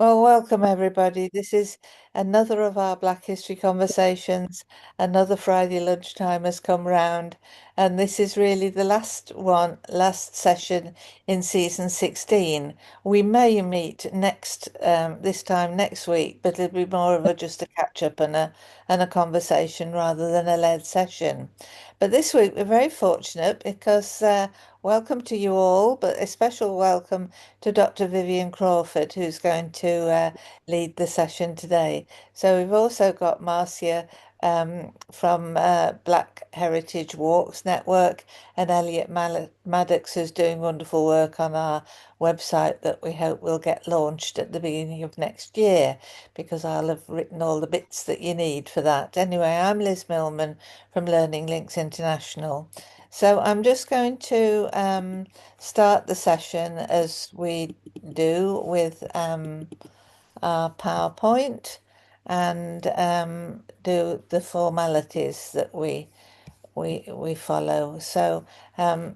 Well, welcome everybody. This is another of our Black History conversations. Another Friday lunchtime has come round, and this is really the last session in season 16. We may meet this time next week, but it'll be more of just a catch up and a conversation rather than a led session. But this week we're very fortunate because welcome to you all, but a special welcome to Dr. Vivian Crawford, who's going to lead the session today. So we've also got Marcia from Black Heritage Walks Network and Elliot Maddox, who's doing wonderful work on our website that we hope will get launched at the beginning of next year, because I'll have written all the bits that you need for that. Anyway, I'm Liz Millman from Learning Links International. So I'm just going to start the session as we do with our PowerPoint and do the formalities that we follow. So um,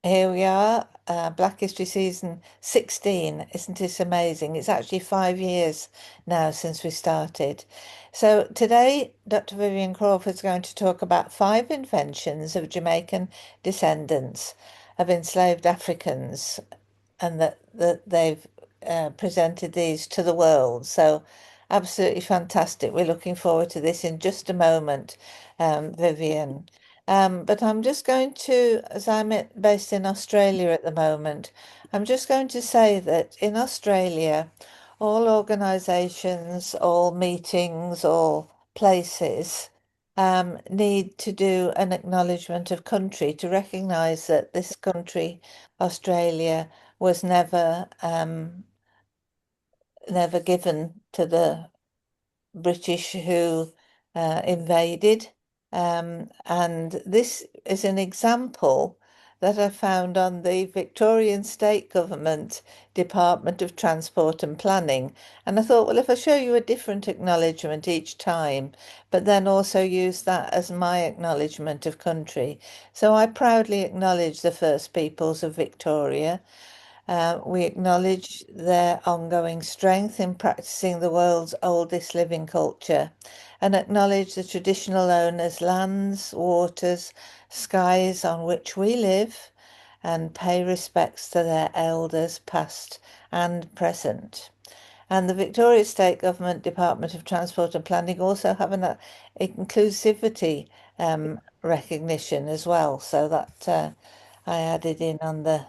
here we are, Black History Season 16. Isn't it amazing? It's actually 5 years now since we started. So today, Dr. Vivian Crawford is going to talk about 5 inventions of Jamaican descendants of enslaved Africans, and that they've presented these to the world. So absolutely fantastic. We're looking forward to this in just a moment, Vivian. But I'm just going to, as based in Australia at the moment, I'm just going to say that in Australia, all organisations, all meetings, all places need to do an acknowledgement of country to recognise that this country, Australia, was never given to the British who invaded. And this is an example that I found on the Victorian State Government Department of Transport and Planning. And I thought, well, if I show you a different acknowledgement each time, but then also use that as my acknowledgement of country. So I proudly acknowledge the First Peoples of Victoria. We acknowledge their ongoing strength in practicing the world's oldest living culture and acknowledge the traditional owners' lands, waters, skies on which we live, and pay respects to their elders, past and present. And the Victoria State Government Department of Transport and Planning also have an inclusivity recognition as well. So that I added in on the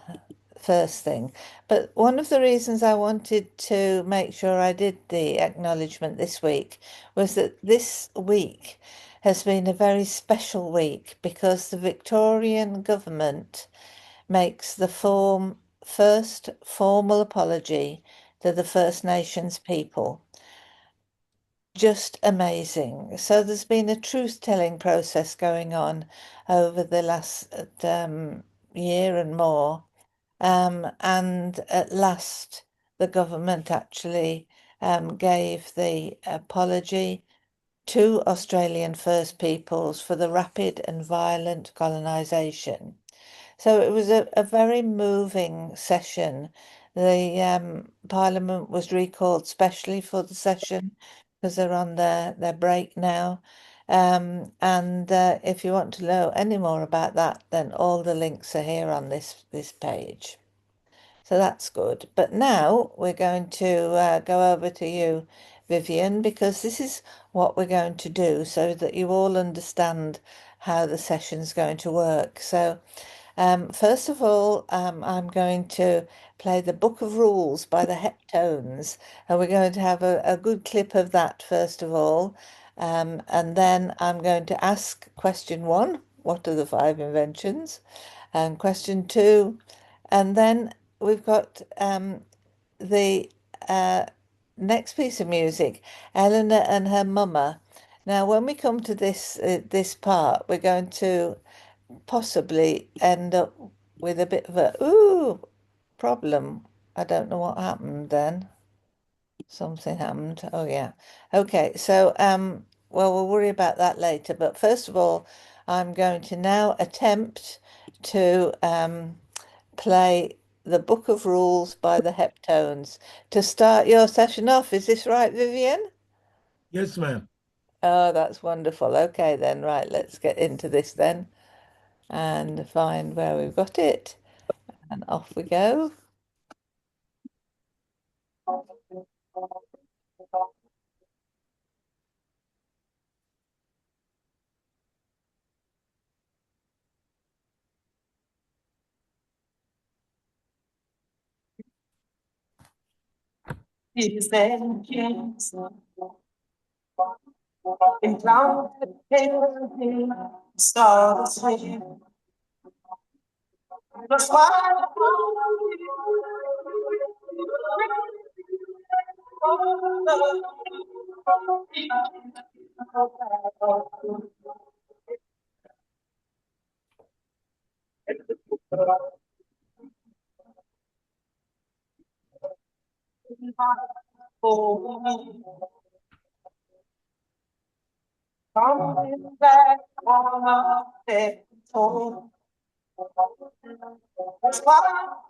first thing. But one of the reasons I wanted to make sure I did the acknowledgement this week was that this week has been a very special week because the Victorian government makes the first formal apology to the First Nations people. Just amazing. So there's been a truth-telling process going on over the last year and more. And at last, the government actually gave the apology to Australian First Peoples for the rapid and violent colonisation. So it was a very moving session. The Parliament was recalled specially for the session because they're on their break now. And if you want to know any more about that, then all the links are here on this page. So that's good. But now we're going to go over to you, Vivian, because this is what we're going to do so that you all understand how the session's going to work. So first of all, I'm going to play the Book of Rules by the Heptones, and we're going to have a good clip of that first of all. And then I'm going to ask question one, what are the 5 inventions? And question two, and then we've got the next piece of music, Eleanor and her mama. Now, when we come to this part, we're going to possibly end up with a bit of a ooh problem. I don't know what happened then. Something happened. Oh yeah. Okay, so well, we'll worry about that later. But first of all, I'm going to now attempt to play The Book of Rules by the Heptones to start your session off. Is this right, Vivian? Yes, ma'am. Oh, that's wonderful. Okay, then, right, let's get into this then and find where we've got it. And off we go. Is there kings in cloud stars swing? The smile coming back on the home. The smile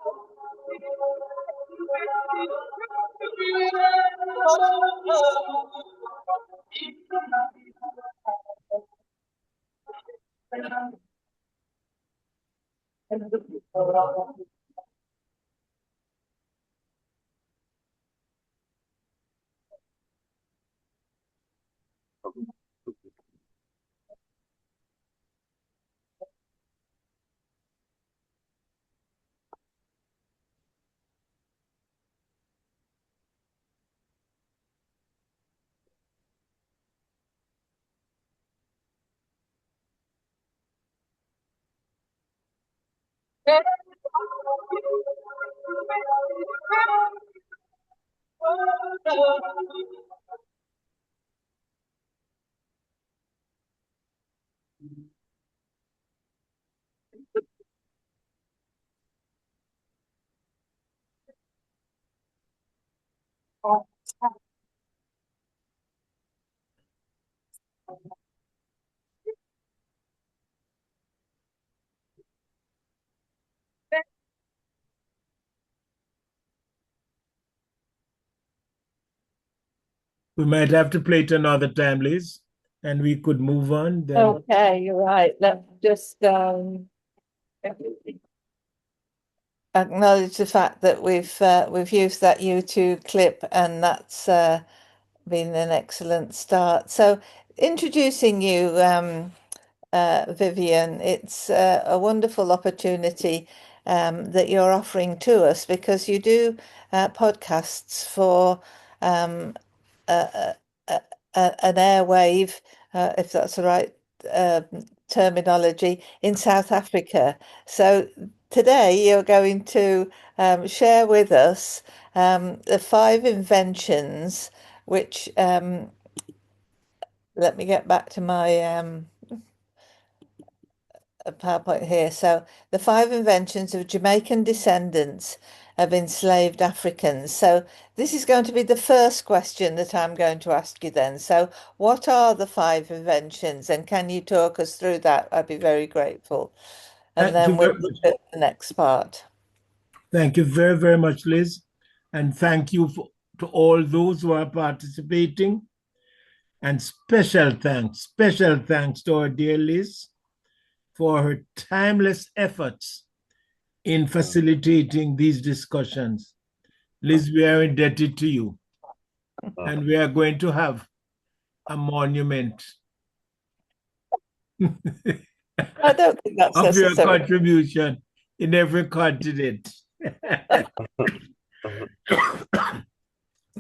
we might have to play it another time, Liz, and we could move on then. Okay, you're right. Let's just acknowledge the fact that we've used that YouTube clip, and that's been an excellent start. So, introducing you, Vivian, it's a wonderful opportunity that you're offering to us because you do podcasts for a, an airwave, if that's the right uh, terminology, in South Africa. So today you're going to share with us the five inventions which, let me get back to my PowerPoint here. So, the five inventions of Jamaican descendants of enslaved Africans. So, this is going to be the first question that I'm going to ask you then. So, what are the five inventions, and can you talk us through that? I'd be very grateful. And Thank then you we'll very look much. at the next part. Thank you very, very much, Liz. And thank you to all those who are participating. And special thanks to our dear Liz for her timeless efforts in facilitating these discussions. Liz, we are indebted to you, and we are going to have a monument I don't think that's of your necessary. contribution in every continent.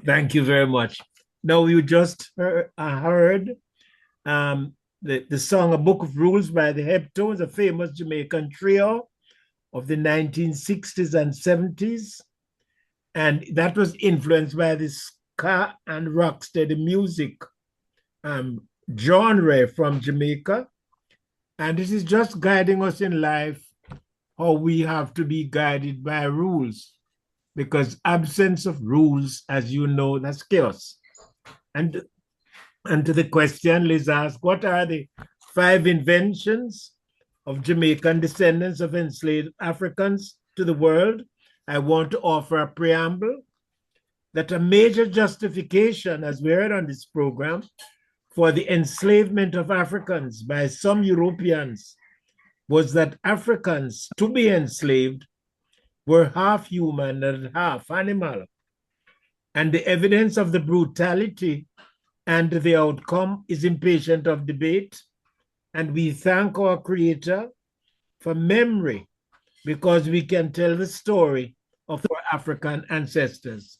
Thank you very much. Now, you just heard the song A Book of Rules by the Heptones, a famous Jamaican trio of the 1960s and 70s. And that was influenced by the ska and rocksteady music genre from Jamaica. And it is just guiding us in life how we have to be guided by rules. Because absence of rules, as you know, that's chaos. And to the question, Liz asked, what are the five inventions of Jamaican descendants of enslaved Africans to the world? I want to offer a preamble that a major justification, as we heard on this program, for the enslavement of Africans by some Europeans was that Africans to be enslaved were half human and half animal. And the evidence of the brutality and the outcome is impatient of debate. And we thank our Creator for memory because we can tell the story of our African ancestors.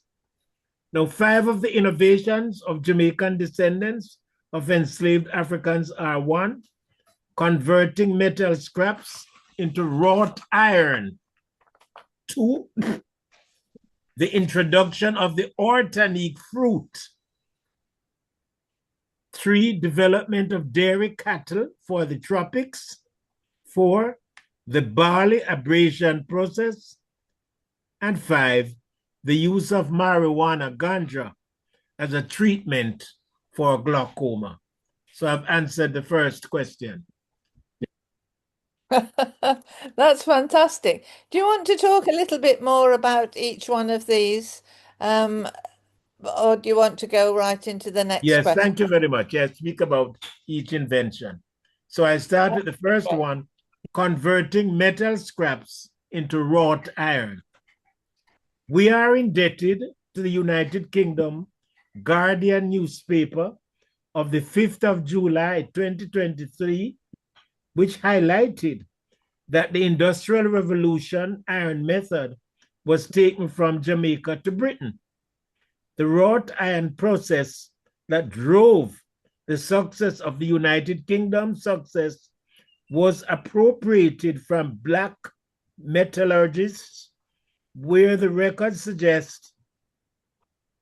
Now, 5 of the innovations of Jamaican descendants of enslaved Africans are: 1, converting metal scraps into wrought iron; 2, the introduction of the organic fruit; 3, development of dairy cattle for the tropics; 4, the barley abrasion process; and 5, the use of marijuana, ganja, as a treatment for glaucoma. So I've answered the first question. That's fantastic. Do you want to talk a little bit more about each one of these? Or do you want to go right into the next Yes, question? thank you very much. Yes, speak about each invention. So I start with the first one, converting metal scraps into wrought iron. We are indebted to the United Kingdom Guardian newspaper of the 5th of July, 2023, which highlighted that the Industrial Revolution iron method was taken from Jamaica to Britain. The wrought iron process that drove the success of the United Kingdom's success was appropriated from Black metallurgists, where the records suggest,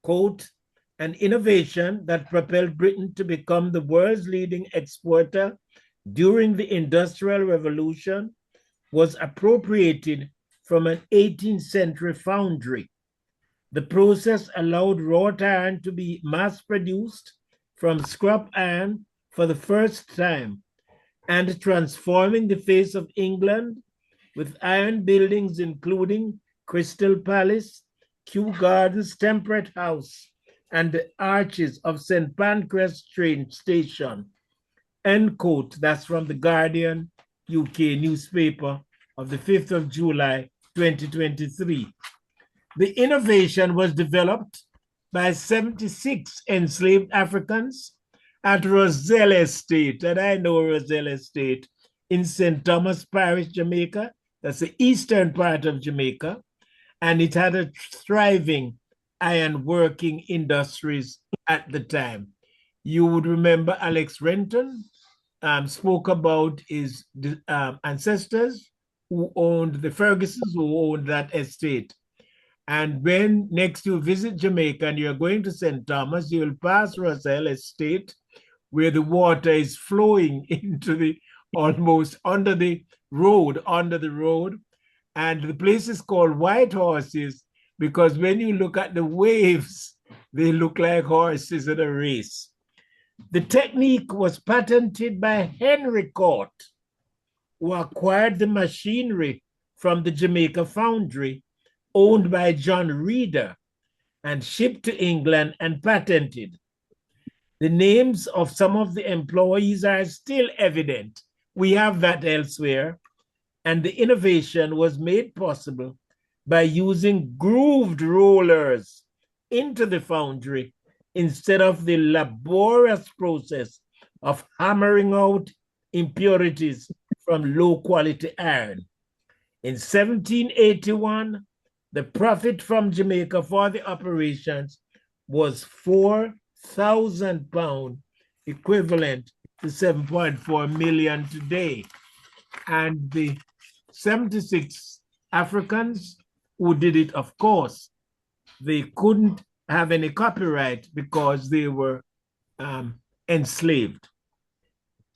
quote, an innovation that propelled Britain to become the world's leading exporter during the Industrial Revolution was appropriated from an 18th century foundry. The process allowed wrought iron to be mass produced from scrap iron for the first time, and transforming the face of England with iron buildings including Crystal Palace, Kew Gardens Temperate House, and the arches of St. Pancras train station. End quote. That's from the Guardian UK newspaper of the 5th of July, 2023. The innovation was developed by 76 enslaved Africans at Roselle Estate, and I know Roselle Estate, in St. Thomas Parish, Jamaica. That's the eastern part of Jamaica. And it had a thriving iron working industries at the time. You would remember Alex Renton spoke about his ancestors who owned the Fergusons, who owned that estate. And when next you visit Jamaica and you're going to St. Thomas, you will pass Roselle Estate, where the water is flowing into the almost under the road, And the place is called White Horses because when you look at the waves, they look like horses in a race. The technique was patented by Henry Court, who acquired the machinery from the Jamaica foundry owned by John Reeder and shipped to England and patented. The names of some of the employees are still evident. We have that elsewhere. And the innovation was made possible by using grooved rollers into the foundry instead of the laborious process of hammering out impurities from low quality iron. In 1781, the profit from Jamaica for the operations was £4,000, equivalent to 7.4 million today. And the 76 Africans who did it, of course, they couldn't have any copyright because they were enslaved.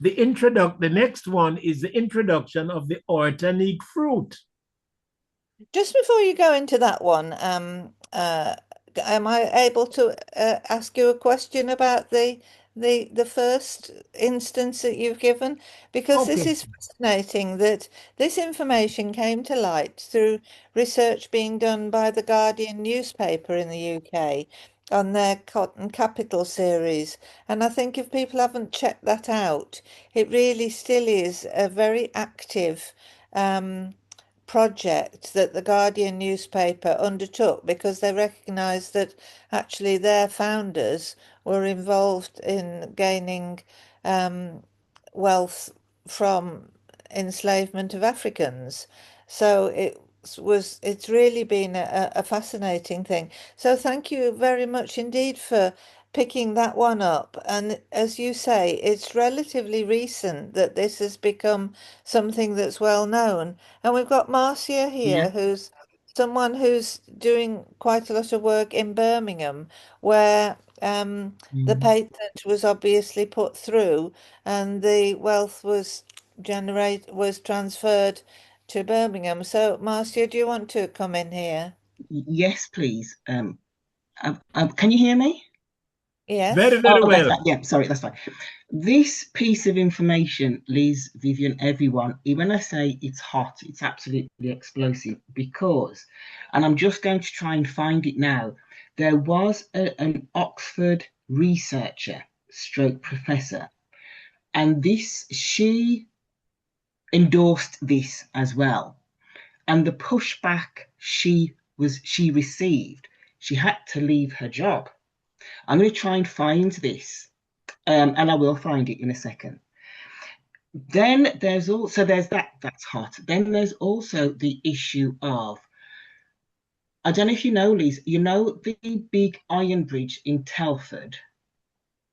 The next one is the introduction of the organic fruit. Just before you go into that one, am I able to ask you a question about the the first instance that you've given, because this Okay. is fascinating that this information came to light through research being done by the Guardian newspaper in the UK on their Cotton Capital series. And I think if people haven't checked that out, it really still is a very active um, project that the Guardian newspaper undertook because they recognised that actually their founders were involved in gaining um, wealth from enslavement of Africans. So it's really been a fascinating thing. So thank you very much indeed for picking that one up. And as you say, it's relatively recent that this has become something that's well known. And we've got Marcia Yeah. here, who's someone who's doing quite a lot of work in Birmingham, where the Mhm. patent was obviously put through and the wealth was transferred to Birmingham. So, Marcia, do you want to come in here? Yes, please. Can you hear me? Yes. Very, very That's well. that. Yeah, sorry, that's fine. This piece of information, Liz, Vivian, everyone, when I say it's hot, it's absolutely explosive because, and I'm just going to try and find it now, there was an Oxford researcher, stroke professor, and she endorsed this as well. And the pushback she received, she had to leave her job. I'm going to try and find this, and I will find it in a second. Then there's that's hot. Then there's also the issue of, I don't know if you know, Liz, you know the big iron bridge in Telford.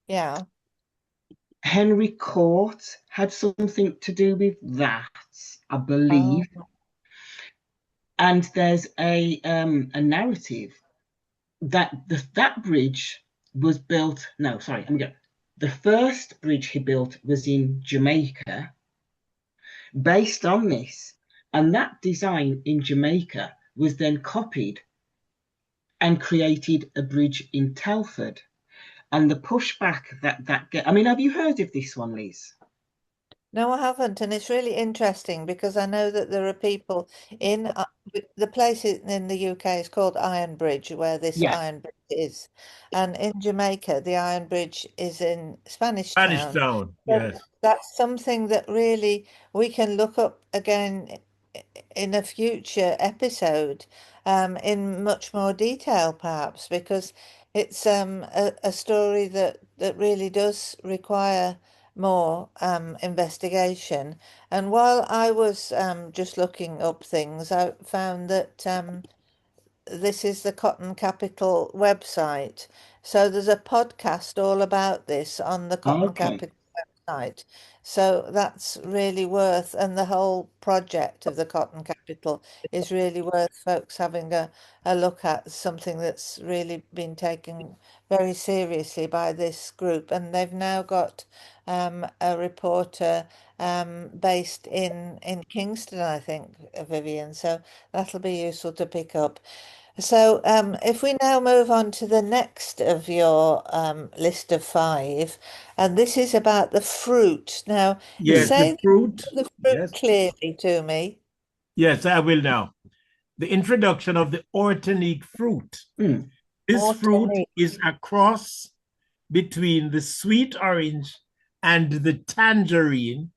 Yeah. Henry Court had something to do with that, I Oh, believe. And there's a narrative that that bridge was built. No, sorry, I'm going. The first bridge he built was in Jamaica, based on this, and that design in Jamaica was then copied and created a bridge in Telford. And the pushback that get. I mean, have you heard of this one, Liz? no, I haven't, and it's really interesting because I know that there are people in the place in the UK is called Iron Bridge, where this Yeah. Iron Bridge is, and in Jamaica, the Iron Bridge is in Spanish Spanish Town. Town. So Yes. that's something that really we can look up again in a future episode, in much more detail, perhaps, because it's a story that really does require more investigation. And while I was just looking up things, I found that this is the Cotton Capital website. So there's a podcast all about this on the Cotton Okay. Capital website. So that's really worth, and the whole project of the Cotton Capital is really worth folks having a look at, something that's really been taken very seriously by this group. And they've now got a reporter based in Kingston, I think, Vivian. So that'll be useful to pick up. So, if we now move on to the next of your list of five, and this is about the fruit. Now, Yes, Mm, the say fruit. the fruit Yes. clearly to me. Yes, I will now. The introduction of the Ortonic fruit. mm. This fruit Botany. is a cross between the sweet orange and the tangerine.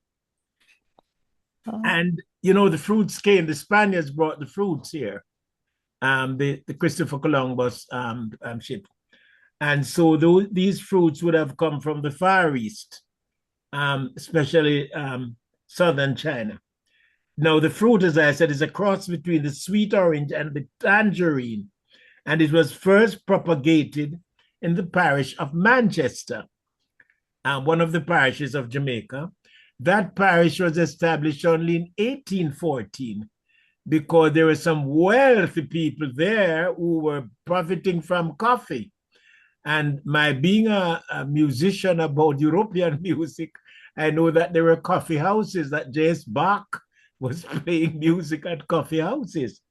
Oh, And the fruits came, the Spaniards brought the fruits here, the Christopher Columbus ship. And so these fruits would have come from the Far East, especially southern China. Now, the fruit, as I said, is a cross between the sweet orange and the tangerine, and it was first propagated in the parish of Manchester, one of the parishes of Jamaica. That parish was established only in 1814 because there were some wealthy people there who were profiting from coffee. And my being a musician about European music, I know that there were coffee houses that J.S. Bach was playing music at coffee houses.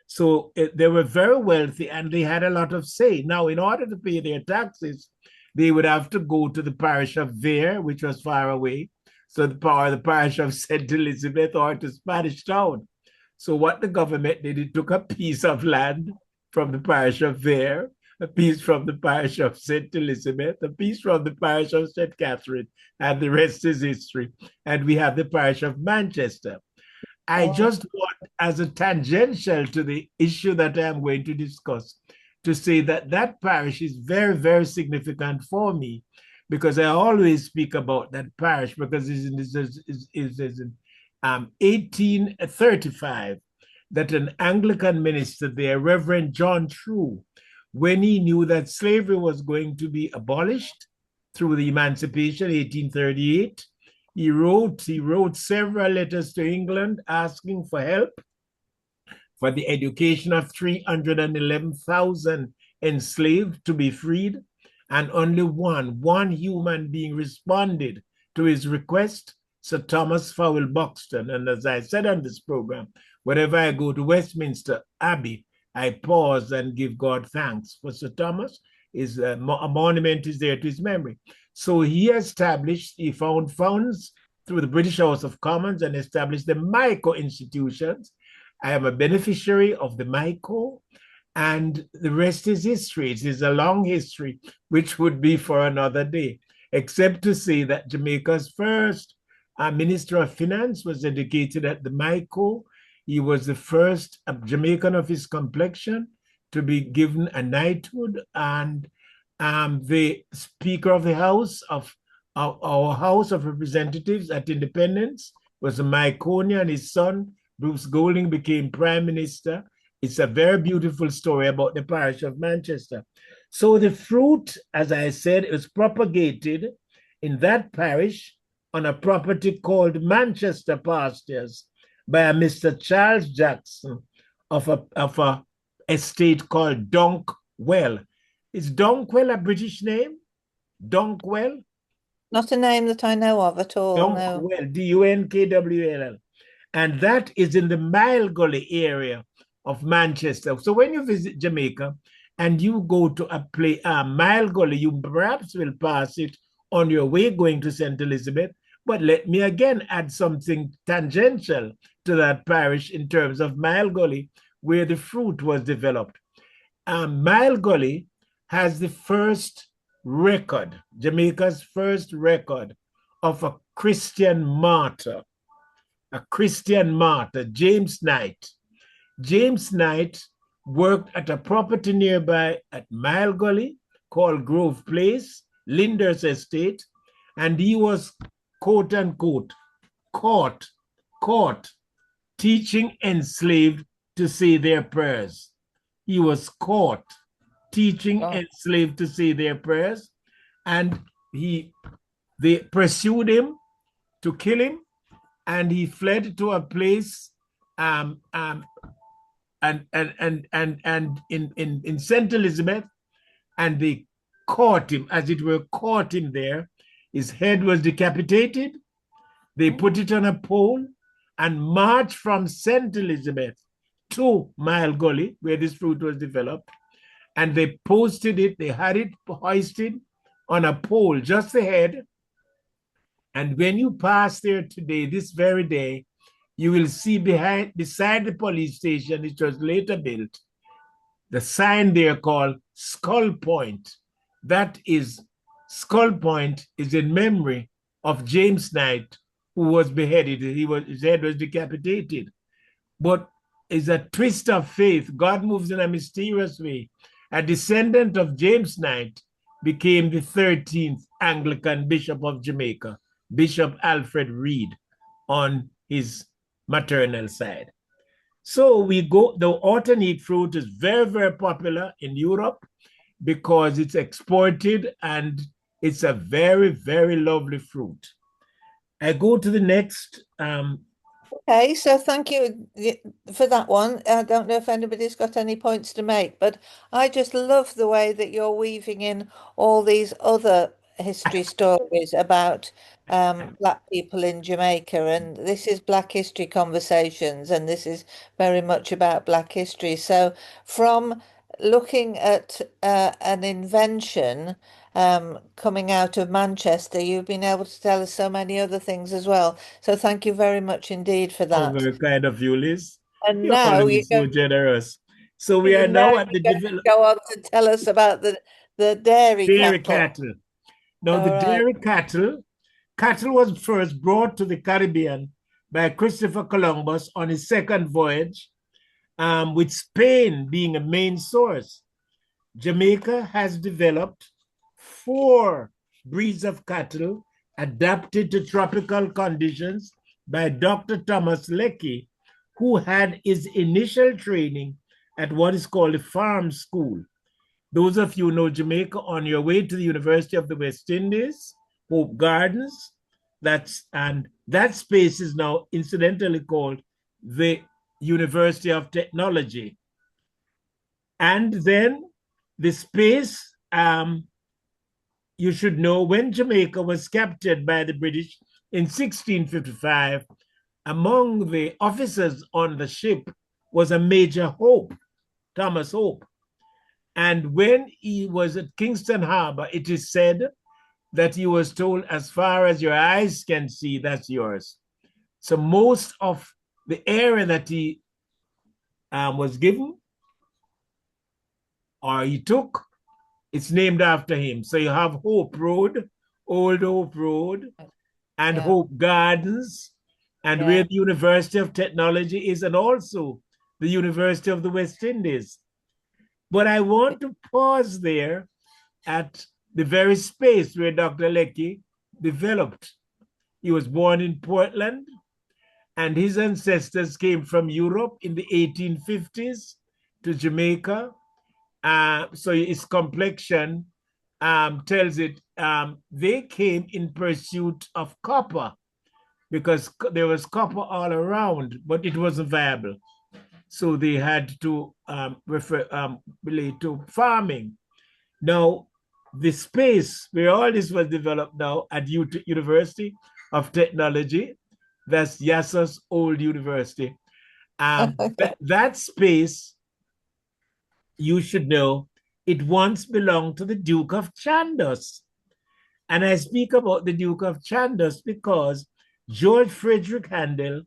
So they were very wealthy and they had a lot of say. Now, in order to pay their taxes, they would have to go to the parish of Vere, which was far away, so the parish of St. Elizabeth, or to Spanish Town. So what the government did, it took a piece of land from the parish of Vere, a piece from the parish of St. Elizabeth, a piece from the parish of St. Catherine, and the rest is history. And we have the parish of Manchester. I just want, as a tangential to the issue that I am going to discuss, to say that that parish is very, very significant for me, because I always speak about that parish, because it's in 1835 that an Anglican minister there, Reverend John True, when he knew that slavery was going to be abolished through the Emancipation, 1838, he wrote several letters to England asking for help for the education of 311,000 enslaved to be freed, and only one human being responded to his request, Sir Thomas Fowell Buxton. And as I said on this program, whenever I go to Westminster Abbey, I pause and give God thanks for Sir Thomas. A monument is there to his memory. So he found funds through the British House of Commons and established the MICO institutions. I am a beneficiary of the MICO, and the rest is history. It is a long history, which would be for another day, except to say that Jamaica's first Minister of Finance was educated at the MICO. He was the first Jamaican of his complexion to be given a knighthood, and the Speaker of the House of our House of Representatives at Independence was a Myconian, and his son, Bruce Golding, became Prime Minister. It's a very beautiful story about the parish of Manchester. So the fruit, as I said, is propagated in that parish on a property called Manchester Pastures by a Mr. Charles Jackson of a estate called Dunkwell. Is Dunkwell a British name? Dunkwell? Not a name that I know of at all, no. Dunkwell, Dunkwll. And that is in the Mile Gully area of Manchester. So when you visit Jamaica and you go to Mile Gully, you perhaps will pass it on your way going to St. Elizabeth. But let me again add something tangential to that parish in terms of Mile Gully, where the fruit was developed. Mile Gully has the first record, Jamaica's first record of a Christian martyr, James Knight. James Knight worked at a property nearby at Mile Gully called Grove Place, Linder's estate, and he was, quote unquote, caught teaching enslaved to say their prayers. He was caught teaching enslaved to say their prayers, and they pursued him to kill him, and he fled to a place in St. Elizabeth, and they caught him, as it were, caught him there. His head was decapitated. They put it on a pole and marched from St. Elizabeth to Mile Gully, where this fruit was developed. And they posted it, they had it hoisted on a pole, just the head. And when you pass there today, this very day, you will see beside the police station, which was later built, the sign there called Skull Point. Skull Point is in memory of James Knight, who was beheaded. His head was decapitated. But it's a twist of faith. God moves in a mysterious way. A descendant of James Knight became the 13th Anglican Bishop of Jamaica, Bishop Alfred Reed, on his maternal side. So the autumnate fruit is very, very popular in Europe because it's exported and it's a very, very lovely fruit. I go to the next. Okay, so thank you for that one. I don't know if anybody's got any points to make, but I just love the way that you're weaving in all these other history stories about Black people in Jamaica, and this is Black History Conversations, and this is very much about Black history. So from looking at an invention coming out of Manchester, you've been able to tell us so many other things as well. So thank you very much indeed for Oh, that. very kind of you, Liz. And You're now always so generous. So we are now now at the you're going to go on to tell us about the dairy dairy cattle. cattle. Now, the All right. dairy cattle was first brought to the Caribbean by Christopher Columbus on his second voyage, with Spain being a main source. Jamaica has developed 4 breeds of cattle adapted to tropical conditions by Dr. Thomas Leckey, who had his initial training at what is called a farm school. Those of you who know Jamaica, on your way to the University of the West Indies, Hope Gardens, and that space is now incidentally called the University of Technology. And then the space, you should know, when Jamaica was captured by the British in 1655, among the officers on the ship was a Major Hope, Thomas Hope. And when he was at Kingston Harbor, it is said that he was told, as far as your eyes can see, that's yours. So most of the area that he was given or he took, it's named after him. So you have Hope Road, Old Hope Road, and Hope Gardens, and where the University of Technology is, and also the University of the West Indies. But I want to pause there at the very space where Dr. Leckey developed. He was born in Portland, and his ancestors came from Europe in the 1850s to Jamaica. So his complexion tells it they came in pursuit of copper, because there was copper all around, but it wasn't viable. So they had to relate to farming. Now, the space where all this was developed now at University of Technology, that's Yassa's old university. That space, you should know, it once belonged to the Duke of Chandos. And I speak about the Duke of Chandos because George Frederick Handel,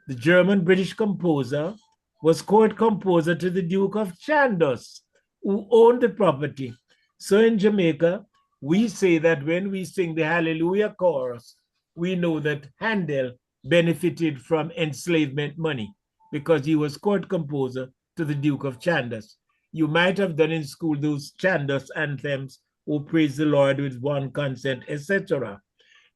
the German-British composer, was court composer to the Duke of Chandos, who owned the property. So in Jamaica, we say that when we sing the Hallelujah chorus, we know that Handel benefited from enslavement money because he was court composer to the Duke of Chandos. You might have done in school those Chandos anthems, "Oh, praise the Lord with one consent," etc.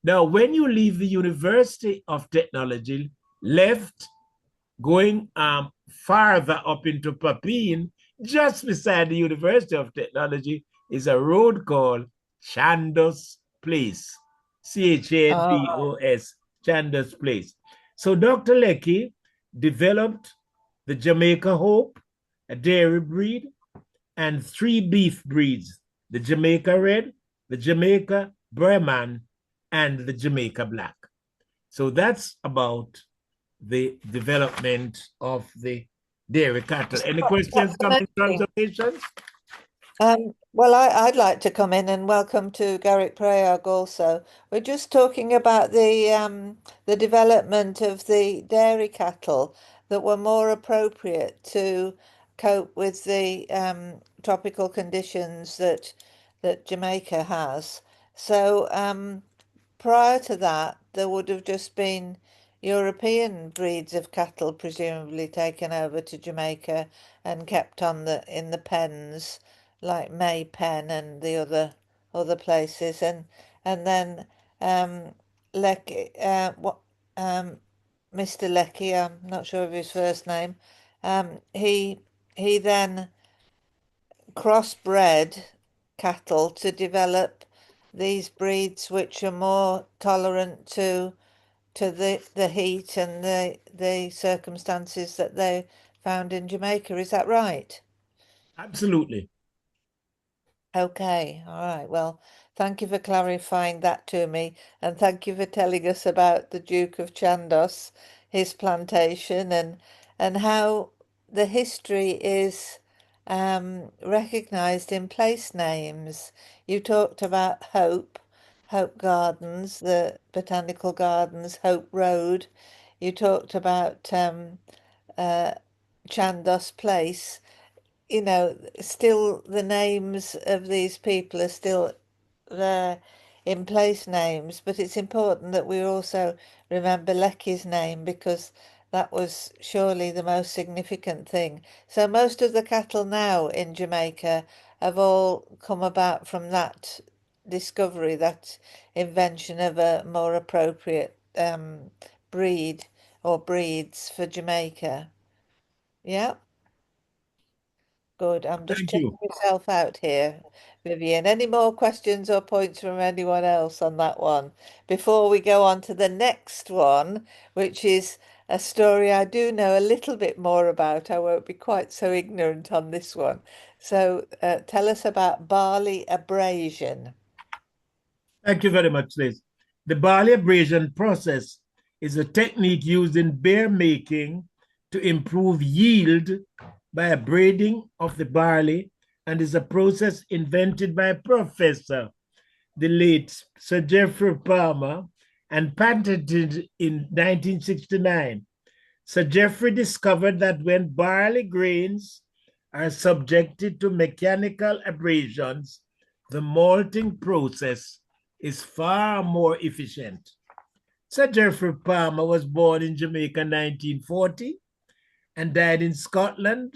Now, when you leave the University of Technology, left, going farther up into Papine, just beside the University of Technology, is a road called Chandos Place. Chandos, Chandos Place. So Dr. Leckey developed the Jamaica Hope, a dairy breed, and 3 beef breeds, the Jamaica Red, the Jamaica Bremen, and the Jamaica Black. So that's about the development of the dairy cattle. Any questions coming from the patients? Well, I'd like to come in and welcome to Garrick Prayog also. We're just talking about the development of the dairy cattle that were more appropriate to cope with the tropical conditions that Jamaica has. So prior to that, there would have just been European breeds of cattle presumably taken over to Jamaica and kept on in the pens like May Pen and the other places, and then Lecky, Mr. Lecky, I'm not sure of his first name, he then crossbred cattle to develop these breeds which are more tolerant to the heat and the circumstances that they found in Jamaica. Is that right? Absolutely. Okay, all right. Well, thank you for clarifying that to me, and thank you for telling us about the Duke of Chandos, his plantation, and how the history is recognised in place names. You talked about Hope Gardens, the Botanical Gardens, Hope Road. You talked about Chandos Place. You know, still the names of these people are still there in place names, but it's important that we also remember Lecky's name because that was surely the most significant thing. So most of the cattle now in Jamaica have all come about from that discovery, that invention of a more appropriate breed or breeds for Jamaica. Yeah. Good. I'm just Thank checking you. myself out here, Vivian. Any more questions or points from anyone else on that one before we go on to the next one, which is a story I do know a little bit more about. I won't be quite so ignorant on this one. So tell us about barley abrasion. Thank you very much, Liz. The barley abrasion process is a technique used in beer making to improve yield by abrading of the barley and is a process invented by Professor, the late Sir Geoffrey Palmer, and patented in 1969. Sir Geoffrey discovered that when barley grains are subjected to mechanical abrasions, the malting process is far more efficient. Sir Geoffrey Palmer was born in Jamaica 1940 and died in Scotland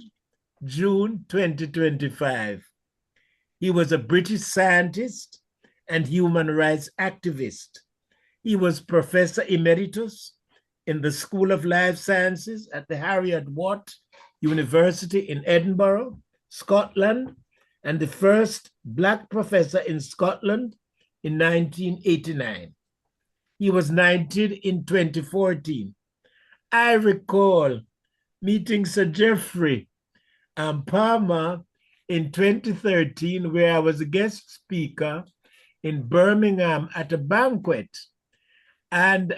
June 2025. He was a British scientist and human rights activist. He was Professor Emeritus in the School of Life Sciences at the Harriet Watt University in Edinburgh, Scotland, and the first Black professor in Scotland in 1989. He was knighted in 2014. I recall meeting Sir Geoffrey Palmer in 2013, where I was a guest speaker in Birmingham at a banquet. And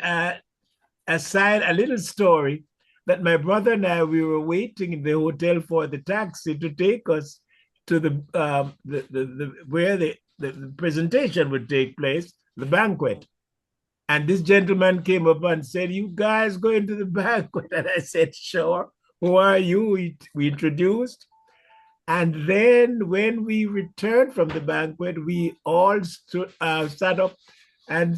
aside a little story that my brother and I, we were waiting in the hotel for the taxi to take us to the where the presentation would take place, the banquet. And this gentleman came up and said, "You guys going to the banquet?" And I said, "Sure. Who are you?" We introduced. And then when we returned from the banquet, we all sat up and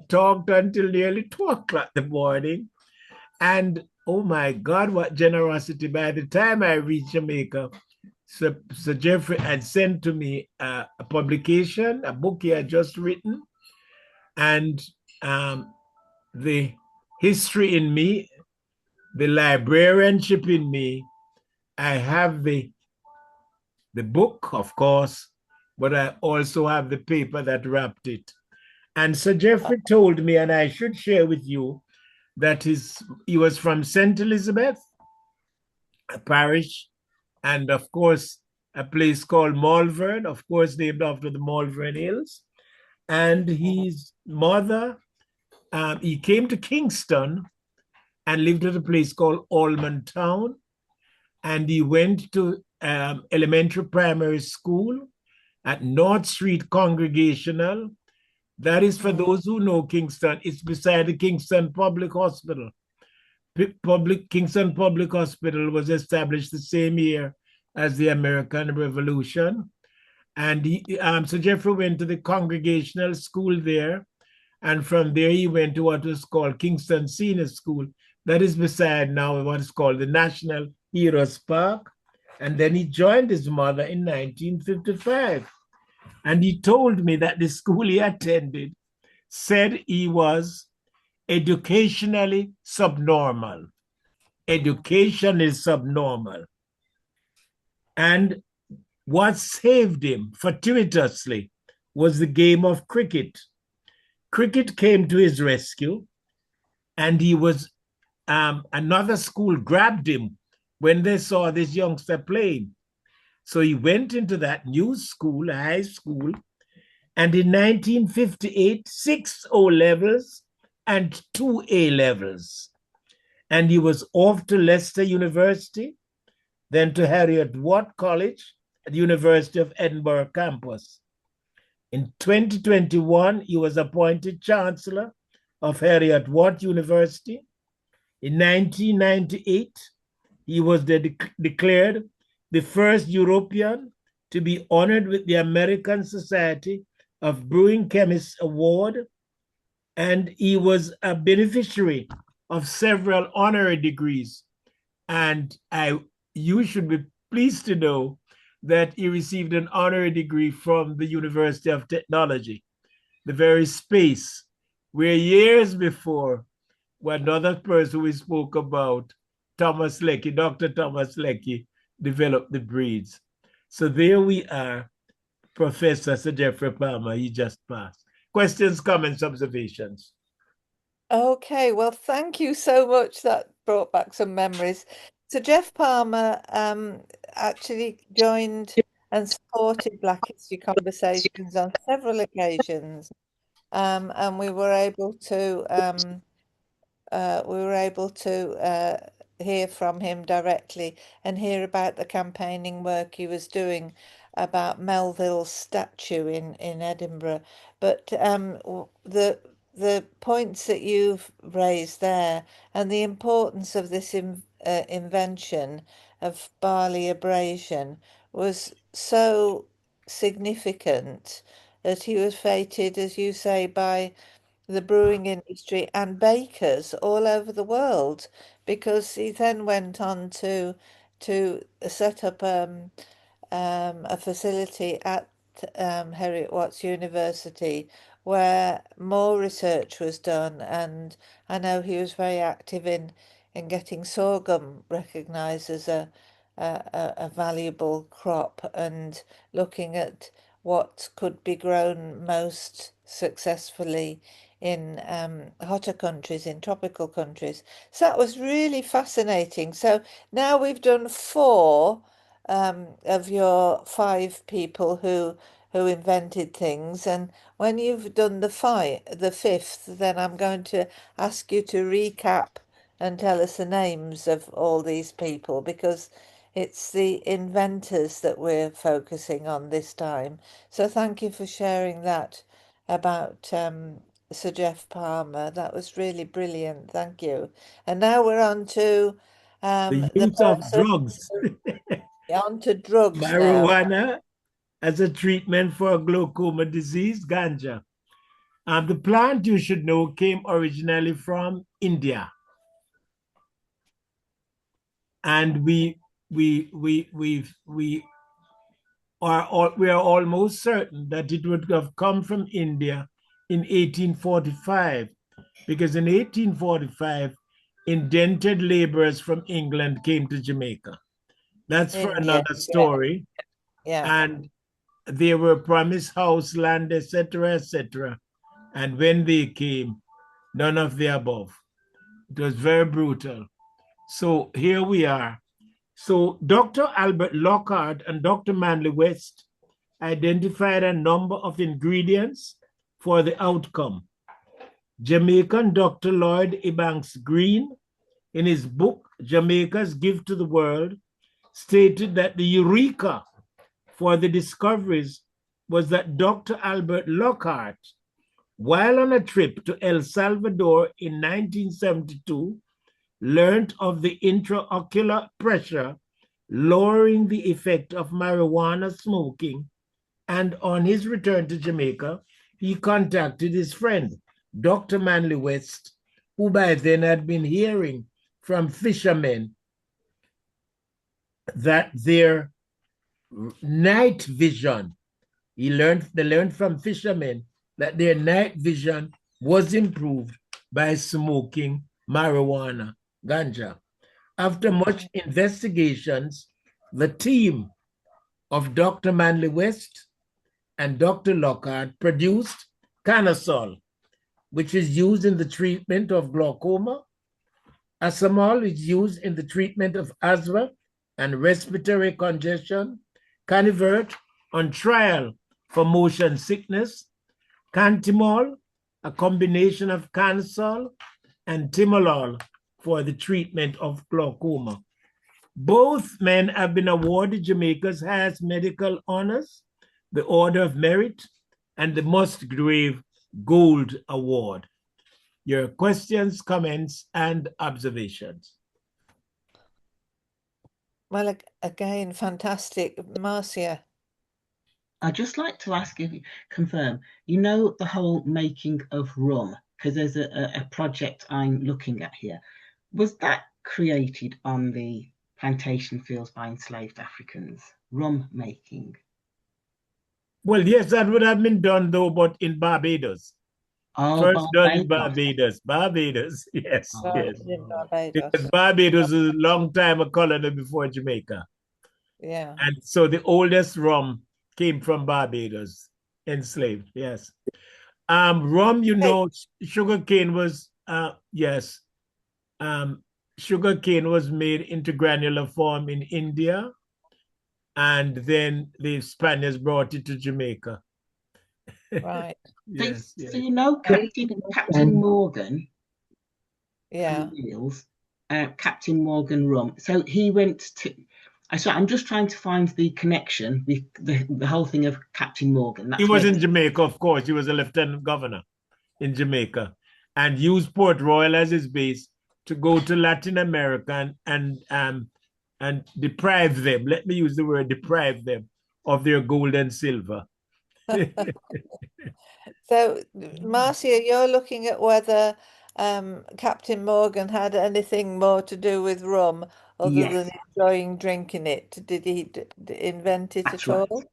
talked until nearly 2 o'clock in the morning. And oh my God, what generosity. By the time I reached Jamaica, Sir Geoffrey had sent to me a publication, a book he had just written, and the history in me, the librarianship in me. I have the book, of course, but I also have the paper that wrapped it. And Sir Geoffrey told me, and I should share with you, that he was from St. Elizabeth, a parish, and of course, a place called Malvern, of course, named after the Malvern Hills. And his mother, he came to Kingston and lived at a place called Allman Town. And he went to elementary primary school at North Street Congregational. That is, for those who know Kingston, it's beside the Kingston Public Hospital. Kingston Public Hospital was established the same year as the American Revolution. And Sir Geoffrey went to the Congregational School there. And from there, he went to what was called Kingston Senior School. That is beside now what is called the National Heroes Park. And then he joined his mother in 1955. And he told me that the school he attended said he was educationally subnormal. Education is subnormal. And what saved him fortuitously was the game of cricket. Cricket came to his rescue, and he was another school grabbed him when they saw this youngster playing. So he went into that new school, high school, and in 1958, 6 O levels and 2 A levels. And he was off to Leicester University then to Harriet Watt College at the University of Edinburgh campus. In 2021, he was appointed Chancellor of Harriet Watt University. In 1998, he was declared the first European to be honored with the American Society of Brewing Chemists Award, and he was a beneficiary of several honorary degrees. And you should be pleased to know that he received an honorary degree from the University of Technology, the very space where years before, another person we spoke about, Thomas Leckie, Dr. Thomas Leckie, developed the breeds. So there we are, Professor Sir Jeffrey Palmer, he just passed. Questions, comments, observations? Okay, well, thank you so much. That brought back some memories. So Jeff Palmer actually joined and supported Black History Conversations on several occasions, and we were able to hear from him directly and hear about the campaigning work he was doing about Melville's statue in Edinburgh. But the points that you've raised there and the importance of this invention of barley abrasion was so significant that he was fated, as you say, by the brewing industry and bakers all over the world, because he then went on to set up a facility at Heriot Watts University where more research was done, and I know he was very active in getting sorghum recognised as a valuable crop and looking at what could be grown most successfully in hotter countries, in tropical countries. So that was really fascinating. So now we've done four of your five people who invented things, and when you've done the fifth, then I'm going to ask you to recap and tell us the names of all these people, because it's the inventors that we're focusing on this time. So thank you for sharing that about Sir Jeff Palmer. That was really brilliant. Thank you. And now we're on to The the use of person, drugs, on to drugs now. marijuana as a treatment for glaucoma disease, ganja. The plant, you should know, came originally from India. And we are almost certain that it would have come from India in 1845, because in 1845, indented laborers from England came to Jamaica. That's for India. another Yeah. story. Yeah. And they were promised house, land, etc., etc. And when they came, none of the above. It was very brutal. So here we are. So Dr. Albert Lockhart and Dr. Manley West identified a number of ingredients for the outcome. Jamaican Dr. Lloyd Ebanks Green, in his book, Jamaica's Gift to the World, stated that the eureka for the discoveries was that Dr. Albert Lockhart, while on a trip to El Salvador in 1972, learned of the intraocular pressure lowering the effect of marijuana smoking, and on his return to Jamaica, he contacted his friend, Dr. Manley West, who by then had been hearing from fishermen that their night vision, they learned from fishermen that their night vision was improved by smoking marijuana, ganja. After much investigations, the team of Dr. Manley West and Dr. Lockhart produced Canasol, which is used in the treatment of glaucoma. Asamol is used in the treatment of asthma and respiratory congestion. Canivert on trial for motion sickness. Cantimol, a combination of Canasol and Timolol for the treatment of glaucoma. Both men have been awarded Jamaica's highest medical honors, the Order of Merit, and the Musgrave Gold Award. Your questions, comments, and observations. Well, again, fantastic. Marcia. I'd just like to ask you, confirm, you know, the whole making of rum, because there's a project I'm looking at here. Was that created on the plantation fields by enslaved Africans? Rum making? Well, yes, that would have been done though, but in Barbados. Oh, First done in Barbados. Barbados. Barbados, yes, Right, yes. in Because Barbados. Barbados is a long time a colony before Jamaica. Yeah. And so the oldest rum came from Barbados, enslaved, yes. Rum, you know, sugarcane was, yes. Sugarcane was made into granular form in India, and then the Spaniards brought it to Jamaica. Right. Yes, So yes. you know Captain Morgan Yeah. from Wales, Captain Morgan rum. So he went to. So I'm just trying to find the connection with the whole thing of Captain Morgan. He That's was where. in Jamaica, of course. He was a lieutenant governor in Jamaica and used Port Royal as his base to go to Latin America and deprive them. Let me use the word deprive them of their gold and silver. So, Marcia, you're looking at whether Captain Morgan had anything more to do with rum other Yes, than enjoying drinking it. Did he invent it that's at right. all?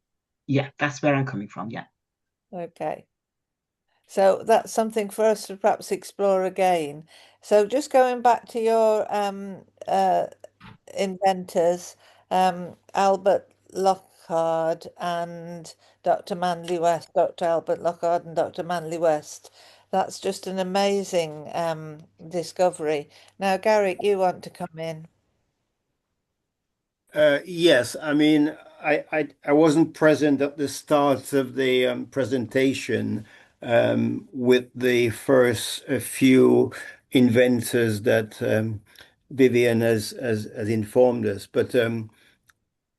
Yeah, that's where I'm coming from. Yeah. Okay. So that's something for us to perhaps explore again. So just going back to your inventors, Albert Lockhard and Dr. Manley West, Dr. Albert Lockhard and Dr. Manley West. That's just an amazing discovery. Now, Garrick, you want to come in? Yes, I mean, I wasn't present at the start of the presentation with the first few inventors that Vivian has informed us. But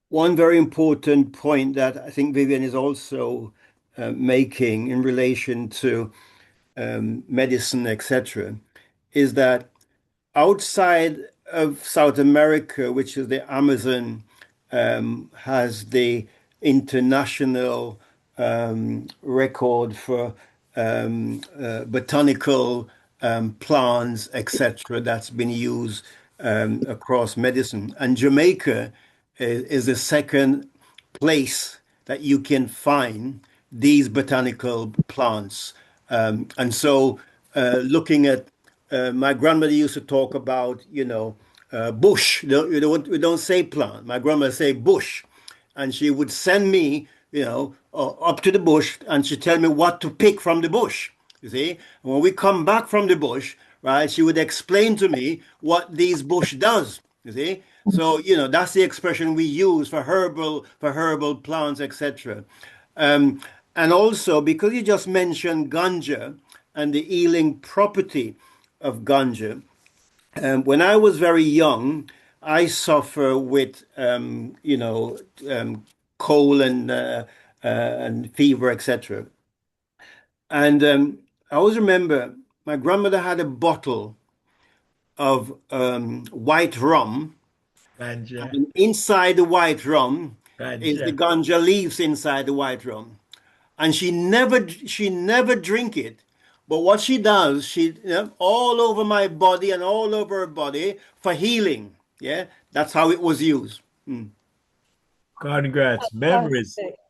one very important point that I think Vivian is also making in relation to medicine, etc., is that outside of South America, which is the Amazon, has the international record for botanical plants, etc., that's been used across medicine. And Jamaica is the second place that you can find these botanical plants. And so, looking at my grandmother used to talk about, bush. We don't say plant. My grandmother say bush, and she would send me, up to the bush, and she'd tell me what to pick from the bush. You see, and when we come back from the bush, right, she would explain to me what these bush does. You see, so that's the expression we use for herbal plants, etc. And also because you just mentioned ganja and the healing property of ganja. When I was very young, I suffer with, cold and fever, etc. And I always remember my grandmother had a bottle of white rum, Ganja, and inside the white rum is the ganja. ganja leaves inside the white rum. And she never drink it. But what she does, all over my body and all over her body for healing. Yeah, that's how it was used. Congrats, memories. Fantastic.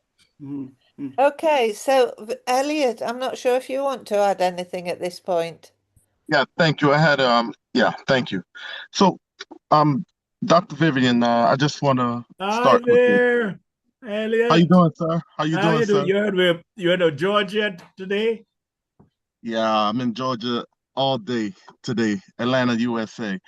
Mm. Okay, so Elliot, I'm not sure if you want to add anything at this point. Yeah, thank you. I had yeah, thank you. So, um, Dr. Vivian, I just want to Hi start with this. there, How you Elliot. doing, sir? How you How doing, you doing? sir? You heard of Georgia today? Yeah, I'm in Georgia all day today, Atlanta, USA.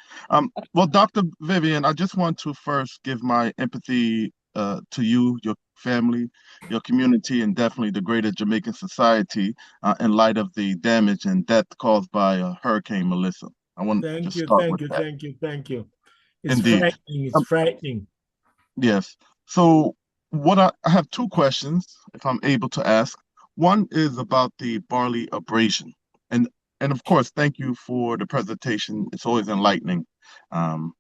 Well, Dr. Vivian, I just want to first give my empathy to you, your family, your community, and definitely the greater Jamaican society in light of the damage and death caused by Hurricane Melissa. I want to Thank just you, start thank with you, that. thank you, thank you. It's Indeed. frightening. It's frightening. Yes. So I have two questions, if I'm able to ask. One is about the barley abrasion. And and of course, thank you for the presentation. It's always enlightening. Um,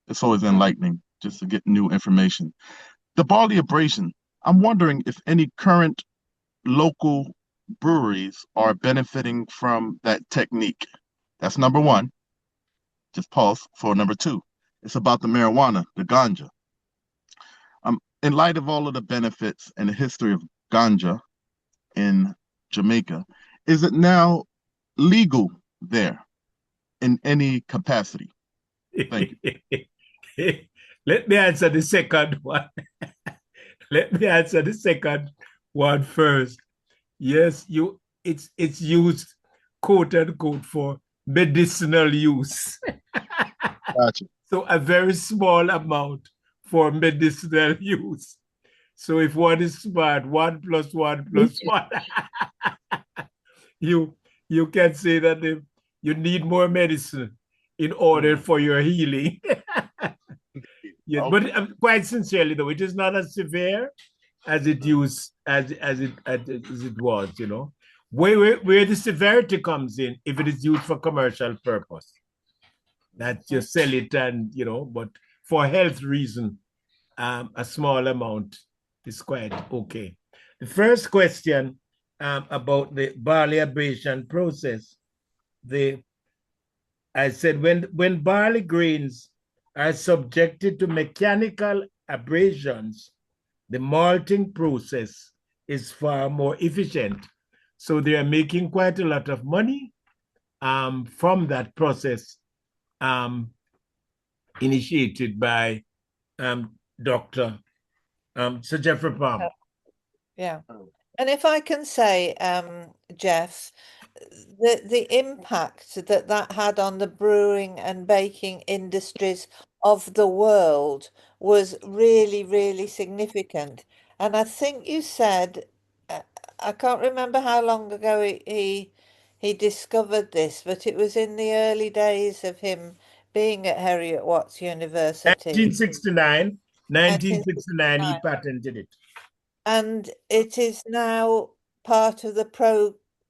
it's always enlightening just to get new information. The barley abrasion, I'm wondering if any current local breweries are benefiting from that technique. That's number one. Just pause for number two. It's about the marijuana, the ganja. In light of all of the benefits and the history of ganja in Jamaica, is it now legal there in any capacity? Thank you. Let me answer the second one. Let me answer the second one first. Yes, it's used quote unquote for medicinal use. Gotcha. So a very small amount for medicinal use. So if one is smart, 1 + 1 + 1, you you can say that you need more medicine in order for your healing. Yes, Okay. but quite sincerely though, it is not as severe as it used as it was, you know. Where the severity comes in, if it is used for commercial purpose, that you sell it and you know, but for health reason, a small amount is quite okay. The first question about the barley abrasion process, I said when barley grains are subjected to mechanical abrasions, the malting process is far more efficient. So they are making quite a lot of money from that process initiated by Dr. Sir Jeffrey Palm. Yeah. And if I can say, Jeff, the impact that that had on the brewing and baking industries of the world was really, really significant. And I think you said, uh, I can't remember how long ago he discovered this, but it was in the early days of him being at Heriot Watts University. 1969, 1969, he 1969. patented it. And it is now part of the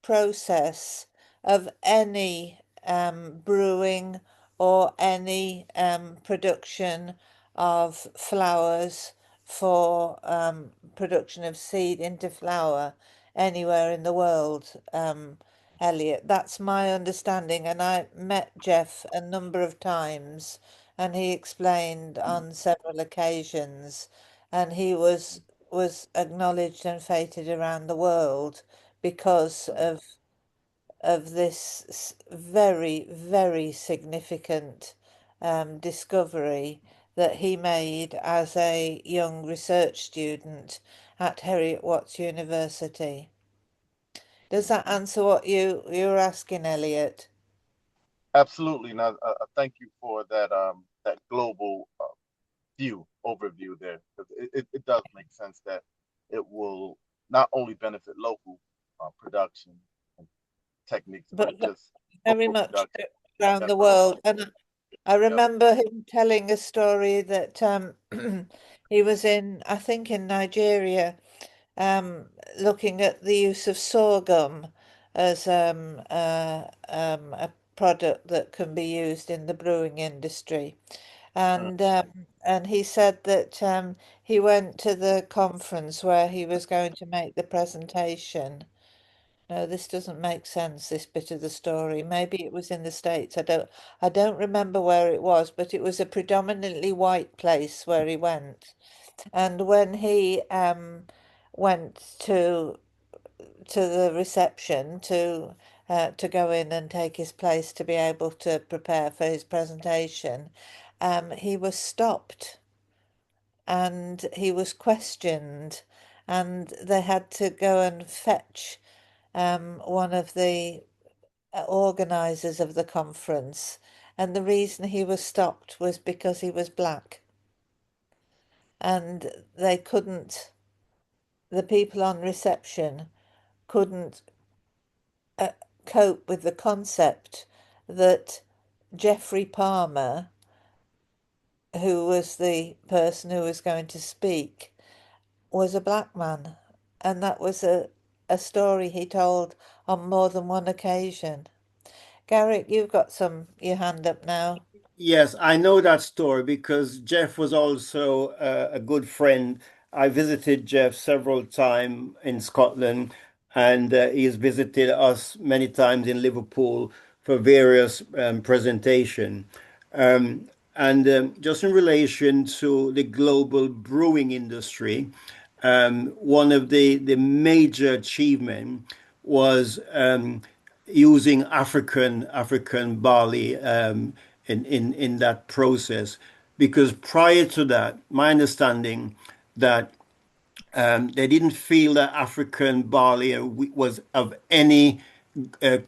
process of any brewing or any production of flowers for production of seed into flour anywhere in the world, Elliot. That's my understanding. And I met Jeff a number of times and he explained on several occasions and he was acknowledged and feted around the world because of this very, very significant discovery that he made as a young research student at Heriot Watts University. Does that answer what you're asking, Elliot? Absolutely. Now, thank you for that global overview there. 'Cause it does make sense that it will not only benefit local production and techniques, But but just very global much production. around the That's awesome. world. And I Yep. remember him telling a story that he was in, I think in Nigeria, looking at the use of sorghum as a product that can be used in the brewing industry. Mm. And he said that he went to the conference where he was going to make the presentation. No, this doesn't make sense, this bit of the story. Maybe it was in the States. I don't remember where it was, but it was a predominantly white place where he went. And when he went to the reception to go in and take his place to be able to prepare for his presentation, he was stopped and he was questioned, and they had to go and fetch one of the organizers of the conference. And the reason he was stopped was because he was black. And they couldn't, the people on reception couldn't cope with the concept that Jeffrey Palmer who was the person who was going to speak, was a black man. And that was a story he told on more than one occasion. Garrett, you've got your hand up now. Yes, I know that story because Jeff was also a good friend. I visited Jeff several times in Scotland, and he's visited us many times in Liverpool for various presentation. And just in relation to the global brewing industry, one of the major achievement was using African barley in that process, because prior to that, my understanding that they didn't feel that African barley was of any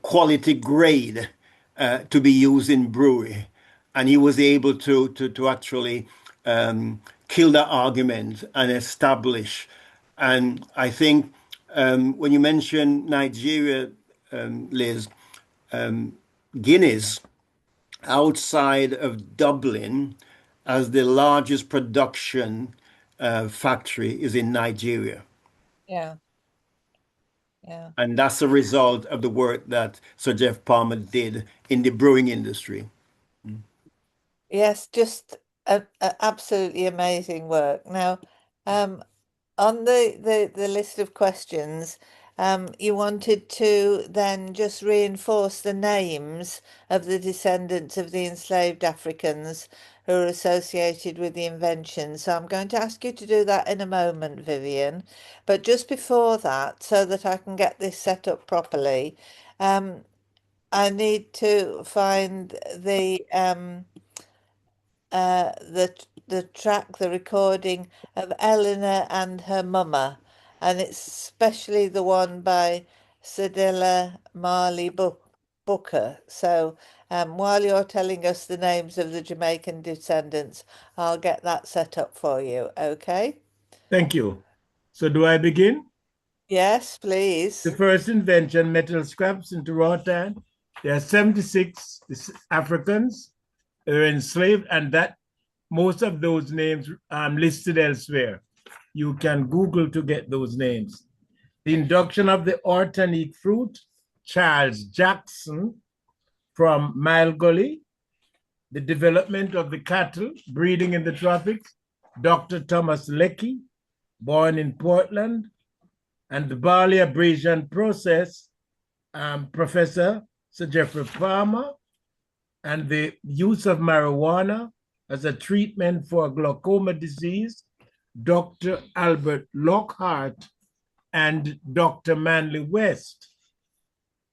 quality grade to be used in brewery, and he was able to actually kill that argument and establish. And I think when you mention Nigeria, Liz, Guinness outside of Dublin as the largest production factory is in Nigeria. Yeah, yeah. And that's a result of the work that Sir Jeff Palmer did in the brewing industry. Yes, just absolutely amazing work. Now, on the list of questions, you wanted to then just reinforce the names of the descendants of the enslaved Africans who are associated with the invention. So I'm going to ask you to do that in a moment, Vivian. But just before that, so that I can get this set up properly, I need to find the track, the recording of Eleanor and her mama, and it's especially the one by Cedilla Marley Booker. So while you're telling us the names of the Jamaican descendants, I'll get that set up for you, okay? Thank you. So do I begin? Yes, The please. first invention, metal scraps into raw tan. There are 76 Africans who were enslaved, and that most of those names listed elsewhere. You can Google to get those names. The induction of the organic fruit, Charles Jackson from Mile Gully. The development of the cattle breeding in the tropics, Dr. Thomas Leckey, born in Portland, and the barley abrasion process, Professor Sir Jeffrey Palmer, and the use of marijuana as a treatment for glaucoma disease, Dr. Albert Lockhart and Dr. Manley West.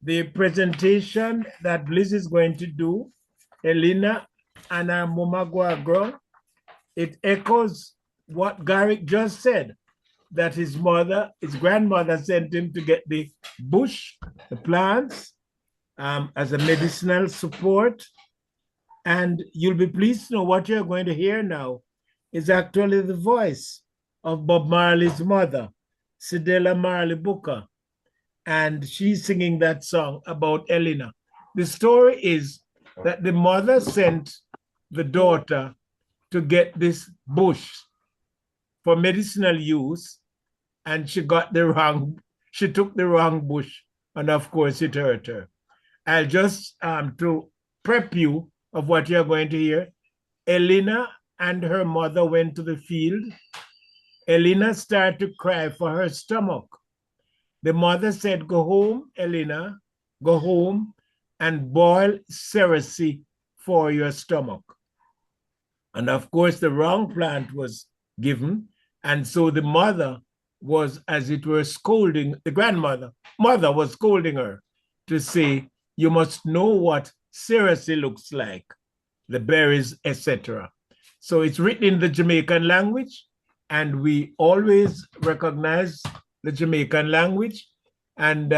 The presentation that Liz is going to do, Elena and Mumagwagro, it echoes what Garrick just said, that his grandmother sent him to get the bush, the plants, as a medicinal support. And you'll be pleased to know what you're going to hear now is actually the voice of Bob Marley's mother, Cedilla Marley Booker. And she's singing that song about Elena. The story is that the mother sent the daughter to get this bush for medicinal use, and she took the wrong bush, and of course it hurt her. I'll just to prep you of what you're going to hear. Elena and her mother went to the field. Elena started to cry for her stomach. The mother said, "Go home, Elena, go home and boil cerasee for your stomach." And of course, the wrong plant was given. And so the mother was, as it were, scolding the mother was scolding her to say, "You must know what cerasee looks like, the berries, etc." So it's written in the Jamaican language, and we always recognize the Jamaican language. And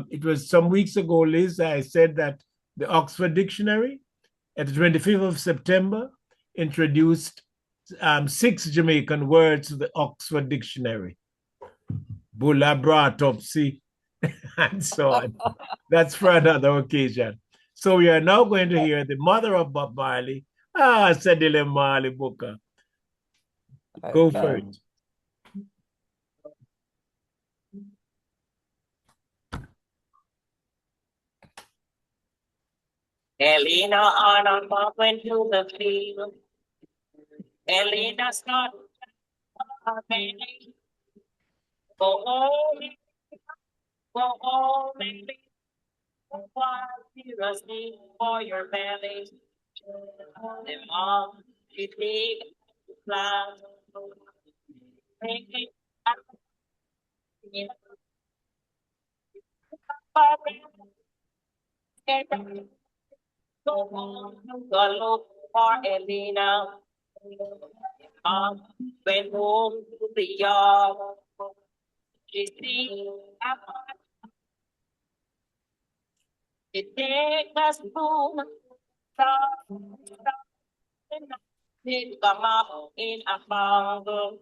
it was some weeks ago, Liz, I said that the Oxford Dictionary at the 25th of September introduced 6 Jamaican words to the Oxford Dictionary. Bulla, Bratopsy, and so on. That's for another occasion. So we are now going to hear the mother of Bob Marley, Ah, Sedile Mali Booker. Go for Okay. it. Elena on a pop went to the field. Elena started her baby. Go home, go home, baby. While you're asleep for your belly. The mom, she take the plan. Make it go home, go look for Elena. Mom went home to the yard. She see a she take a spoon, it come up in a bottle.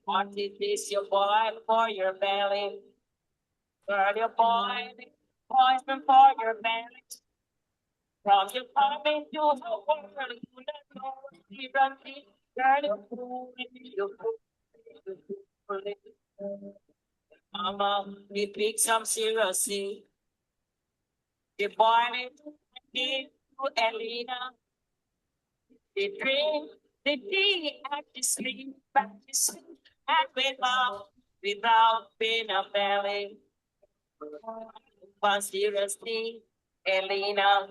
What is this you boil for your belly? Girl, you boil poison for your belly. From you come into the world, you don't know the remedy. Girl, you fool it, you fool it, you fool it. Mama, we pick some seriously. You boil it, give to Elena. They drink the tea at the sleep, at the sleep, and without pain or belly. But seriously, Elena,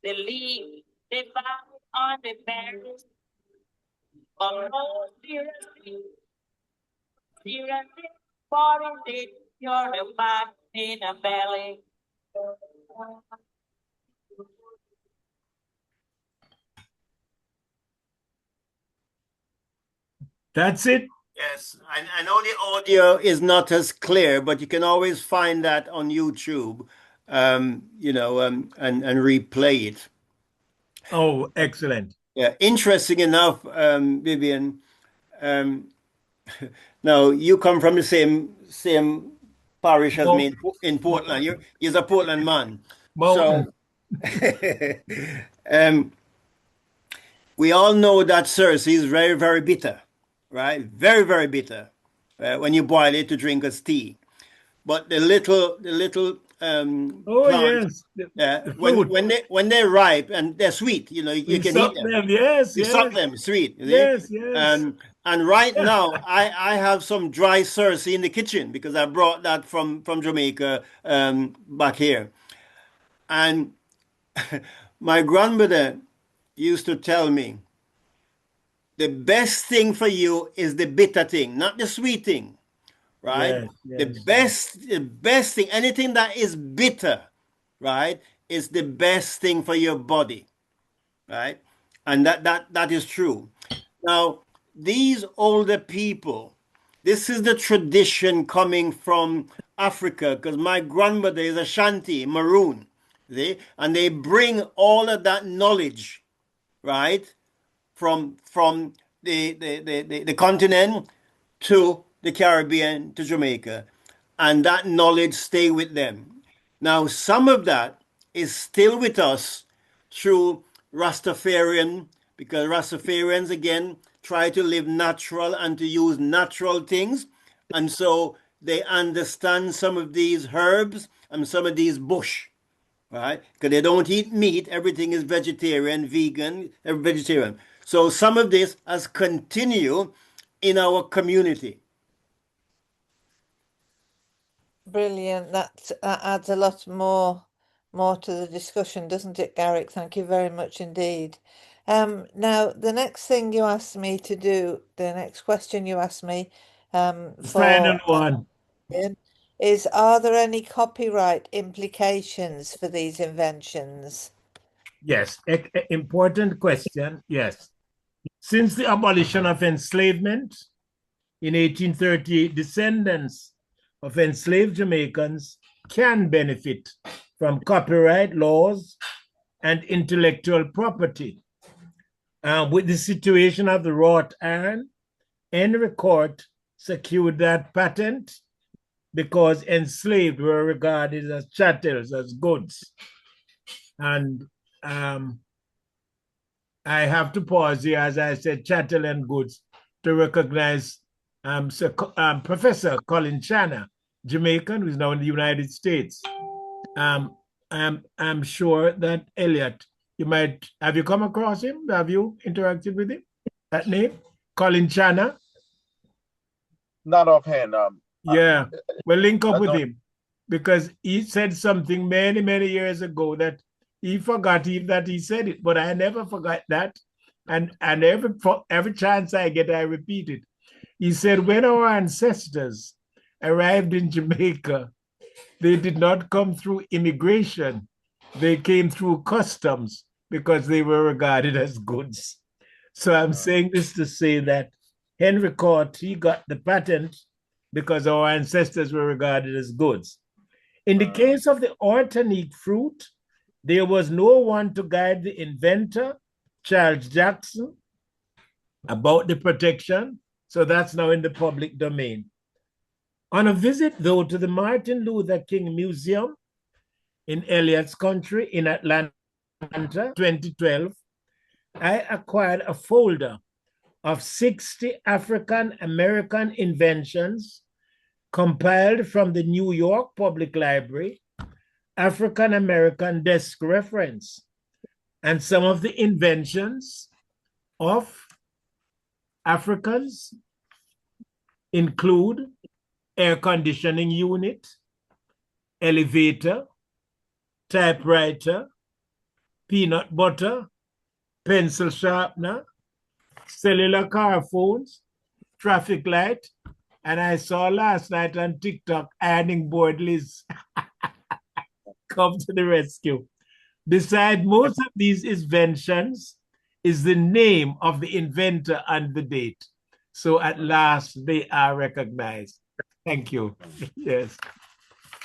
the leaf, the bow on the berries. Oh no, seriously, seriously, for indeed, you're a bad in a belly. That's it. Yes, I know the audio is not as clear, but you can always find that on YouTube, and replay it. Oh, excellent. Yeah, interesting enough, Vivian. Um, now you come from the same parish as me Mo- in mo- Portland. You're a Portland man, so Mountain. um, we all know that Cersei is very, very bitter, right? Very, very bitter when you boil it to drink as tea. But the little Oh, plants, yes. The when fruit. they're ripe and they're sweet, you We can eat suck them. them. Yes, You suck yes. them, sweet. You see? Yes, yes. And right now, I have some dry Cersei in the kitchen because I brought that from Jamaica back here. And my grandmother used to tell me, the best thing for you is the bitter thing, not the sweet thing, right? Yes, The yes. best thing, anything that is bitter, right, is the best thing for your body, right? And that is true. Now, these older people, this is the tradition coming from Africa because my grandmother is Ashanti, Maroon, see? And they bring all of that knowledge, right, from the continent to the Caribbean to Jamaica, and that knowledge stay with them. Now, some of that is still with us through Rastafarian, because Rastafarians again try to live natural and to use natural things, and so they understand some of these herbs and some of these bush, right? Because they don't eat meat, everything is vegetarian, vegan, vegetarian. So some of this has continued in our community. Brilliant. That adds a lot more to the discussion, doesn't it, Garrick? Thank you very much indeed. Now the next thing you asked me to do, the next question you asked me, Final for one. Ian, is are there any copyright implications for these inventions? Yes, important question. Yes. Since the abolition of enslavement in 1830, descendants of enslaved Jamaicans can benefit from copyright laws and intellectual property. With the situation of the wrought iron, Henry Court secured that patent because enslaved were regarded as chattels, as goods. And I have to pause here, as I said, chattel and goods, to recognize Professor Colin Channa, Jamaican, who is now in the United States. I'm sure that Elliot, have you come across him? Have you interacted with him? That name, Colin Channa? Not offhand. Yeah, we'll link up I with don't. him because he said something many, many years ago that he forgot even that he said it, but I never forgot that. And every chance I get, I repeat it. He said, when our ancestors arrived in Jamaica, they did not come through immigration. They came through customs because they were regarded as goods. So I'm saying this to say that Henry Court, he got the patent because our ancestors were regarded as goods. In the case of the organic fruit, there was no one to guide the inventor, Charles Jackson, about the protection. So that's now in the public domain. On a visit, though, to the Martin Luther King Museum in Elliott's Country in Atlanta, 2012, I acquired a folder of 60 African American inventions compiled from the New York Public Library African American Desk Reference. And some of the inventions of Africans include air conditioning unit, elevator, typewriter, peanut butter, pencil sharpener, cellular car phones, traffic light, and I saw last night on TikTok ironing board Liz come to the rescue. Beside most of these inventions is the name of the inventor and the date. So at last they are recognized. Thank you. Yes.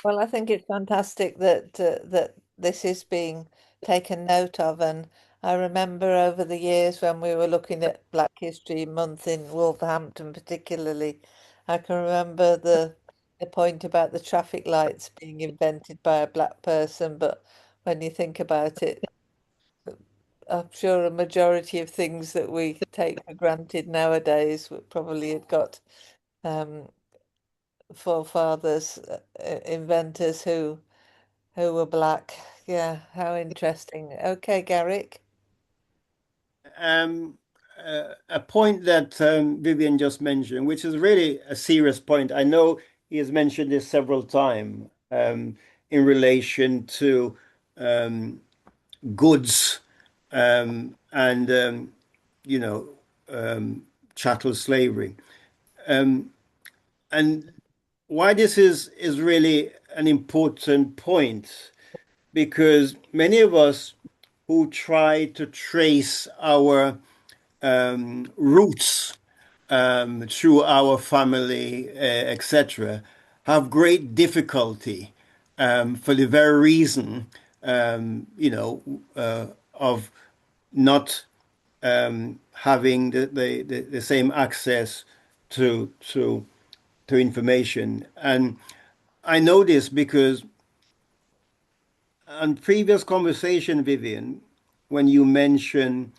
Well, I think it's fantastic that this is being taken note of, and I remember over the years when we were looking at Black History Month in Wolverhampton, particularly, I can remember the point about the traffic lights being invented by a black person, but when you think about it, I'm sure a majority of things that we take for granted nowadays probably had got um, forefathers, inventors who were black. Yeah, how interesting. Okay, Garrick. Um, a point that Vivian just mentioned, which is really a serious point. I know he has mentioned this several times in relation to goods and you know chattel slavery, and why this is really an important point because many of us who try to trace our roots through our family, etc., have great difficulty for the very reason, of not having the same access to information. And I know this because on previous conversation, Vivian, when you mentioned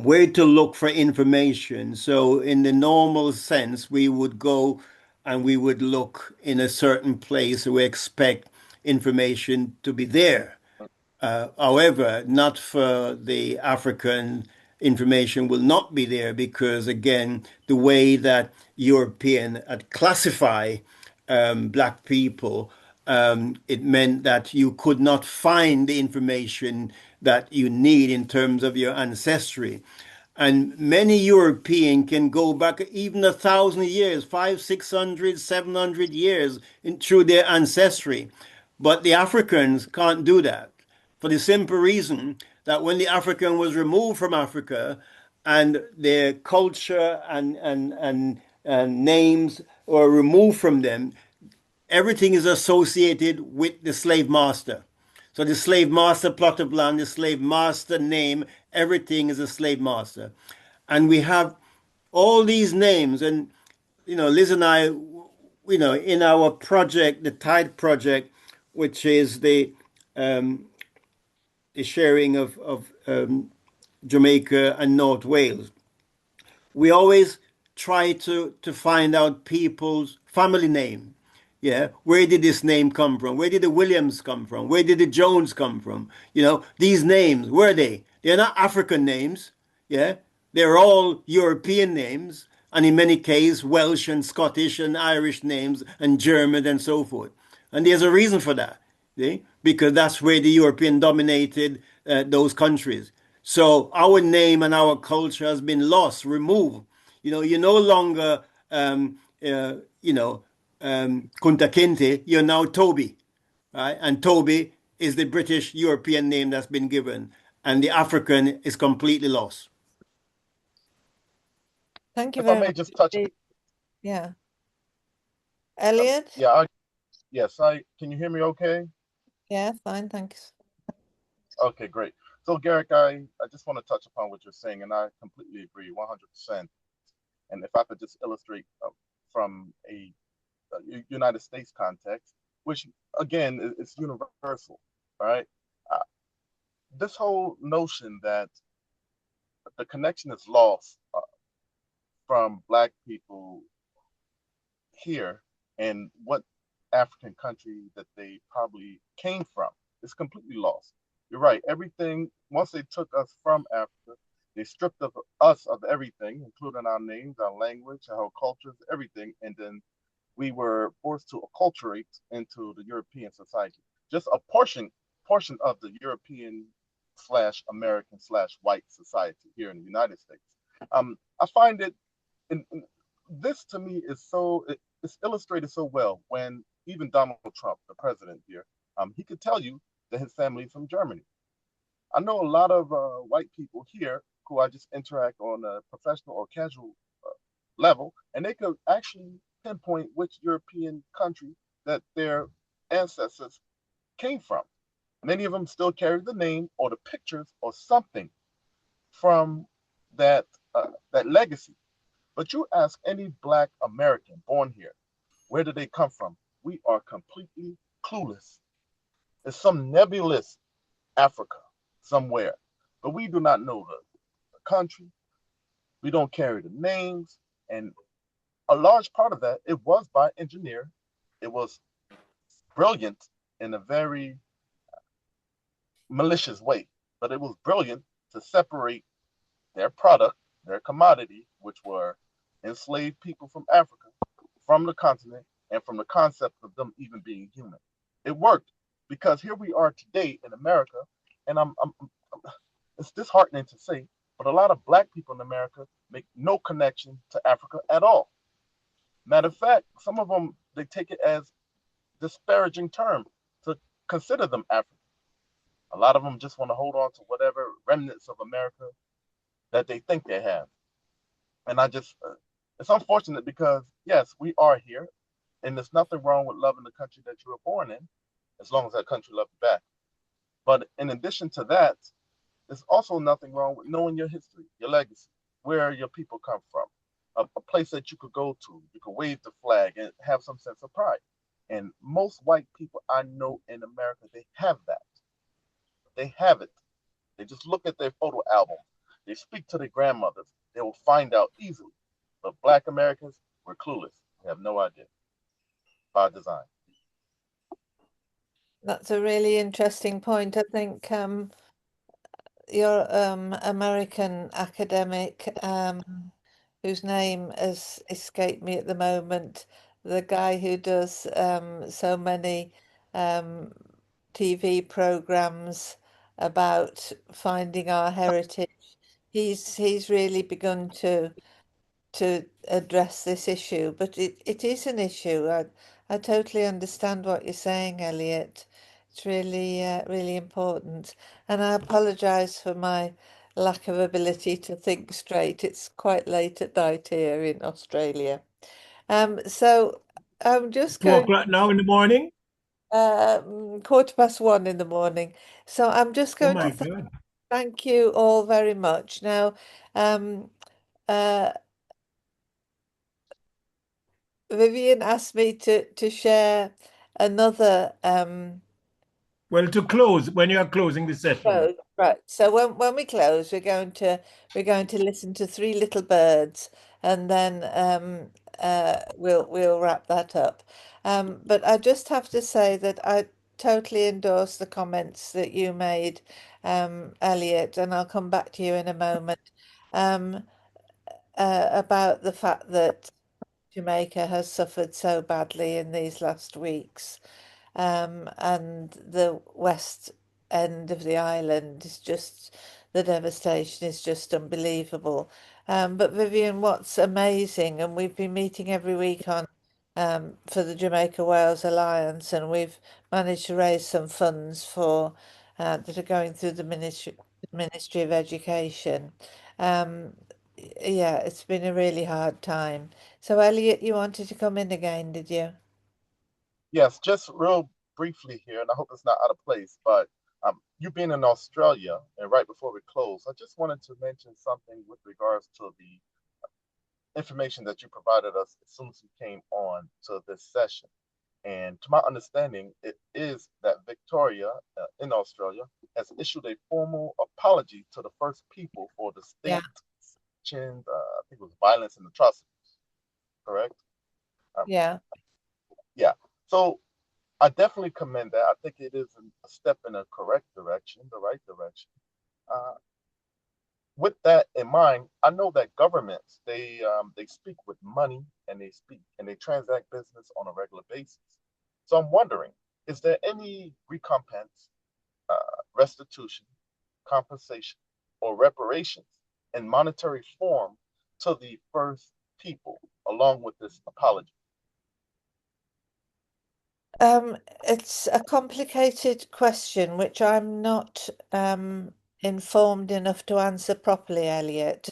where to look for information. So, in the normal sense, we would go and we would look in a certain place. We expect information to be there. However, not for the African information will not be there because, again, the way that European had classify black people, it meant that you could not find the information that you need in terms of your ancestry. And many European can go back even 1,000 years, 500, 600, 700 years through their ancestry. But the Africans can't do that for the simple reason that when the African was removed from Africa and their culture and names were removed from them, everything is associated with the slave master. So the slave master plot of land, the slave master name, everything is a slave master. And we have all these names. And, Liz and I, in our project, the Tide Project, which is the sharing of Jamaica, and North Wales. We always try to find out people's family name. Yeah, where did this name come from? Where did the Williams come from? Where did the Jones come from? You know, these names, where are they? They're not African names. Yeah, they're all European names, and in many cases, Welsh and Scottish and Irish names, and German and so forth. And there's a reason for that, see? Because that's where the European dominated those countries. So our name and our culture has been lost, removed. You know, you're no longer, Kunta Kinte, you're now Toby, right? And Toby is the British European name that's been given, and the African is completely lost. Thank you If I very may much just touch, indeed. Yeah. Elliot? yeah, yes, can you hear me okay? Yeah, fine, thanks. Okay, great. So, Garrick, I just want to touch upon what you're saying, and I completely agree, 100%. And if I could just illustrate from a United States context, which again is universal, right? Uh, this whole notion that the connection is lost from Black people here and what African country that they probably came from is completely lost. You're right. Everything, once they took us from Africa, they stripped of us of everything, including our names, our language, our cultures, everything. And then we were forced to acculturate into the European society. Just a portion of the European slash American slash white society here in the United States. I find it this to me is it's illustrated so well when even Donald Trump, the president here, he could tell you that his family is from Germany. I know a lot of white people here who I just interact on a professional or casual level, and they could actually pinpoint which European country that their ancestors came from. Many of them still carry the name or the pictures or something from that legacy. But you ask any Black American born here, where did they come from? We are completely clueless. It's some nebulous Africa somewhere, but we do not know the country. We don't carry the names, and a large part of that it was by engineer. It was brilliant in a very malicious way, but it was brilliant to separate their product, their commodity, which were enslaved people from Africa, from the continent, and from the concept of them even being human. It worked because here we are today in America, and it's disheartening to say, but a lot of Black people in America make no connection to Africa at all. Matter of fact, some of them they take it as disparaging term to consider them African. A lot of them just want to hold on to whatever remnants of America that they think they have. And it's unfortunate because, yes, we are here, and there's nothing wrong with loving the country that you were born in, as long as that country loves you back. But in addition to that, there's also nothing wrong with knowing your history, your legacy, where your people come from, a place that you could go to, you could wave the flag and have some sense of pride. And most white people I know in America, they have that. They have it. They just look at their photo album. They speak to their grandmothers. They will find out easily. But Black Americans, we're clueless. We have no idea by design. That's a really interesting point. I think your American academic, whose name has escaped me at the moment, the guy who does so many um, TV programs about finding our heritage. He's really begun to address this issue, but it is an issue. I totally understand what you're saying, Elliot. It's really really important, and I apologise for my lack of ability to think straight. It's quite late at night here in Australia. So I'm just 2 going o'clock now in the morning. 1:15 in the morning. So I'm just Oh going to my God. thank you all very much. Now, um, uh, Vivian asked me to share another Well, to close, when you are closing the session. Close. Right. So when we close, we're going to listen to Three Little Birds, and then we'll wrap that up. But I just have to say that I totally endorse the comments that you made, Elliot, and I'll come back to you in a moment, um, about the fact that Jamaica has suffered so badly in these last weeks, and the west end of the island is just the devastation is just unbelievable. But Vivian, what's amazing, and we've been meeting every week on for the Jamaica Wales Alliance, and we've managed to raise some funds for that are going through the Ministry of Education. Um, yeah, it's been a really hard time. So, Elliot, you wanted to come in again, did you? Yes, just real briefly here, and I hope it's not out of place, but you being in Australia, and right before we close, I just wanted to mention something with regards to the information that you provided us as soon as you came on to this session. And to my understanding, it is that Victoria in Australia has issued a formal apology to the First People for the Yeah, state sanctioned, I think it was violence and atrocities, correct? Um, yeah. yeah. So I definitely commend that. I think it is a step in a correct direction, the right direction. Uh, with that in mind, I know that governments they speak with money and they speak and they transact business on a regular basis. So I'm wondering, is there any recompense, restitution, compensation, or reparations in monetary form to the first people along with this apology? It's a complicated question, which I'm not informed enough to answer properly, Elliot.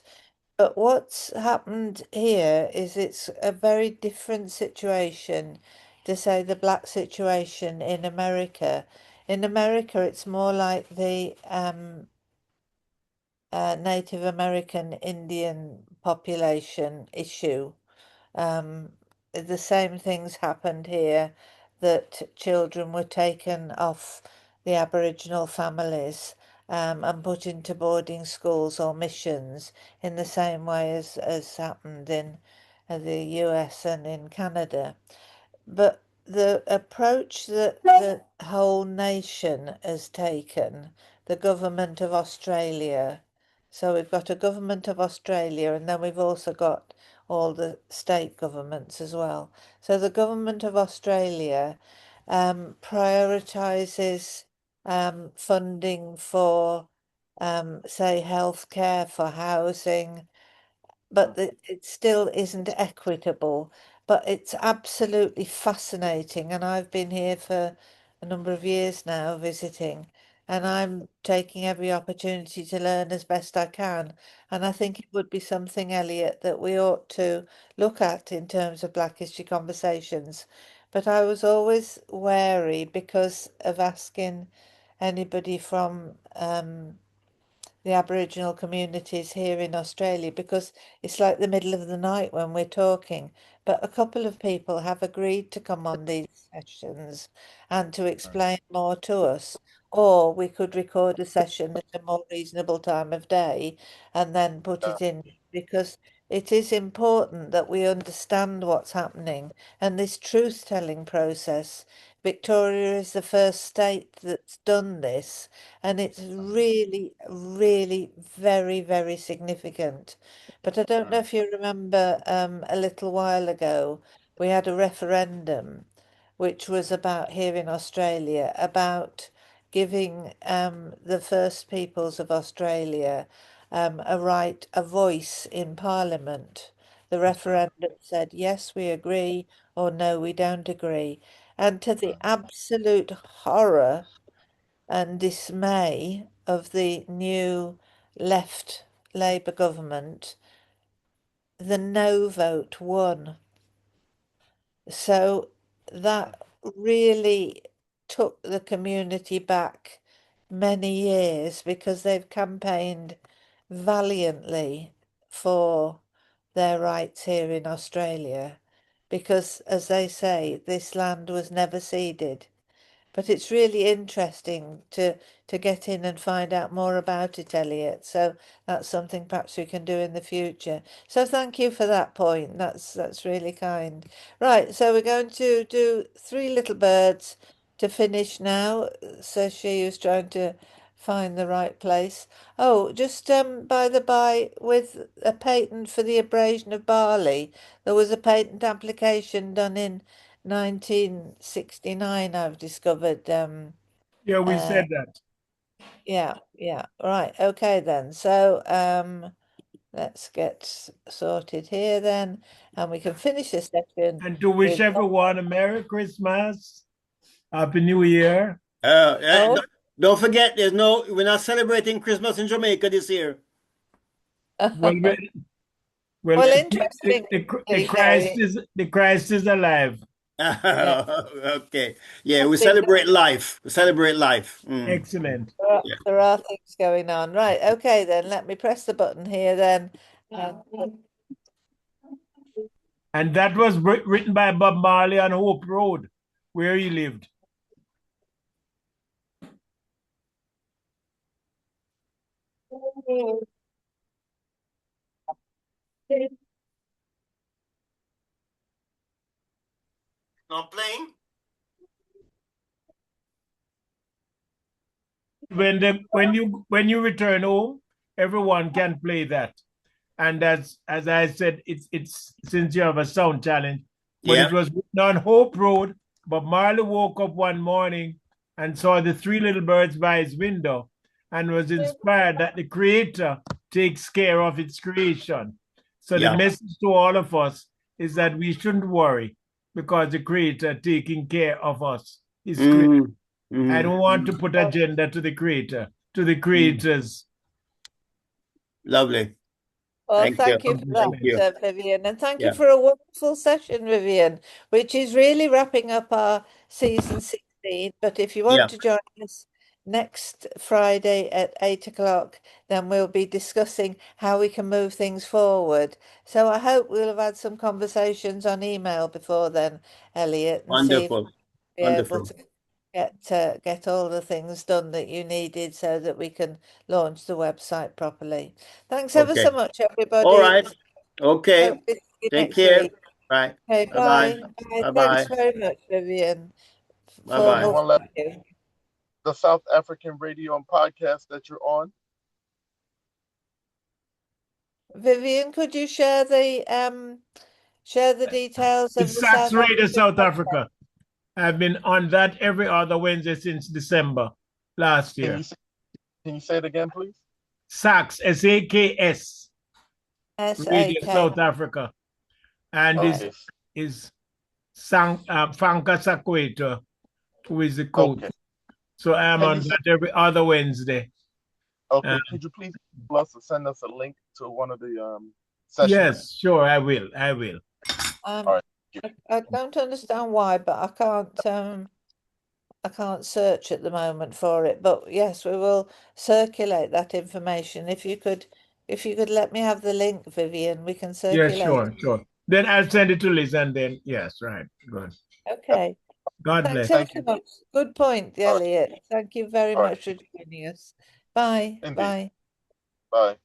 But what's happened here is it's a very different situation to, say, the black situation in America. In America, it's more like the Native American Indian population issue. The same things happened here, that children were taken off the Aboriginal families and put into boarding schools or missions in the same way as happened in the US and in Canada. But the approach that the whole nation has taken, the government of Australia, so we've got a government of Australia, and then we've also got all the state governments as well. So the government of Australia prioritises funding for, say, healthcare, for housing, but it still isn't equitable. But it's absolutely fascinating, and I've been here for a number of years now visiting, and I'm taking every opportunity to learn as best I can. And I think it would be something, Elliot, that we ought to look at in terms of Black History Conversations. But I was always wary because of asking anybody from the Aboriginal communities here in Australia, because it's like the middle of the night when we're talking. But a couple of people have agreed to come on these sessions and to explain more to us. Or we could record a session at a more reasonable time of day and then put Yeah. it in, because it is important that we understand what's happening and this truth-telling process. Victoria is the first state that's done this, and it's really, really very, very significant. But I don't know if you remember, a little while ago, we had a referendum, which was about here in Australia, about giving the First Peoples of Australia a right, a voice in Parliament. The referendum said, yes, we agree, or no, we don't agree. And to the absolute horror and dismay of the new left Labour government, the no vote won. So that really took the community back many years, because they've campaigned valiantly for their rights here in Australia. Because, as they say, this land was never ceded. but it's really interesting to get in and find out more about it, Elliot. So that's something perhaps we can do in the future. So thank you for that point. That's really kind. Right, so we're going to do Three Little Birds to finish now. So she was trying to find the right place. Oh, just by the by, with a patent for the abrasion of barley, there was a patent application done in 1969, I've discovered. Yeah, we Uh, said that. yeah, right. Okay then. So let's get sorted here then, and we can finish this session And to wish with everyone a Merry Christmas, Happy New Year. oh. Don't forget, we're not celebrating Christmas in Jamaica this year. Well, well, Well, interestingly, Gary, The Christ is alive. yeah, Okay. Yeah, we something celebrate life. We celebrate life. Excellent. Yeah. there are things going on. Right, okay then, let me press the button here then. And that was written by Bob Marley on Hope Road, where he lived. Not playing? When you return home, everyone can play that. And as I said, it's since you have a sound challenge, when Yeah. it was written on Hope Road, Bob Marley woke up one morning and saw the three little birds by his window and was inspired that the Creator takes care of its creation. So the Yeah. message to all of us is that we shouldn't worry because the Creator taking care of us. I don't want to put agenda to the Creator, to the creators. Lovely. Well, Thank you. thank you for Thank you. that, Vivian, and thank you Yeah. for a wonderful session, Vivian, which is really wrapping up our season 16. But if you Yeah. want to join us next Friday at 8 o'clock, then we'll be discussing how we can move things forward. So I hope we'll have had some conversations on email before then, Elliot, and see if we'll Wonderful. be able Wonderful. to get all the things done that you needed so that we can launch the website properly. Thanks ever Okay. so much, All everybody. right. Okay. Hope to see you Take next care. week. Bye. Okay, Bye-bye. bye. Bye. Thanks Bye-bye. very much, Vivian. Bye-bye. Formal Anyone left thank you. the South African radio and podcast that you're on? Vivian, could you share the details of It's the Sax South Radio African South podcast? Africa. I've been on that every other Wednesday since December last Can year. can you say it again, please? Sax, SAKS, Radio SAK. South Africa. And Okay. is Fanka Sakweto, who is the coach. Okay. So I'm Can on you that every other Wednesday. Okay. Could you please send us a link to one of the sessions? Yes, sure, I will. All right. I don't understand why, but I can't search at the moment for it. But yes, we will circulate that information. If you could let me have the link, Vivian, we can Yeah, circulate. sure. Then I'll send it to Liz and then, yes, right. Good. Okay. God Thanks bless. ever Thank so you. much. Good point, All right. Elliot. Thank you very All right. much for joining us. Bye. Indeed. Bye. Bye.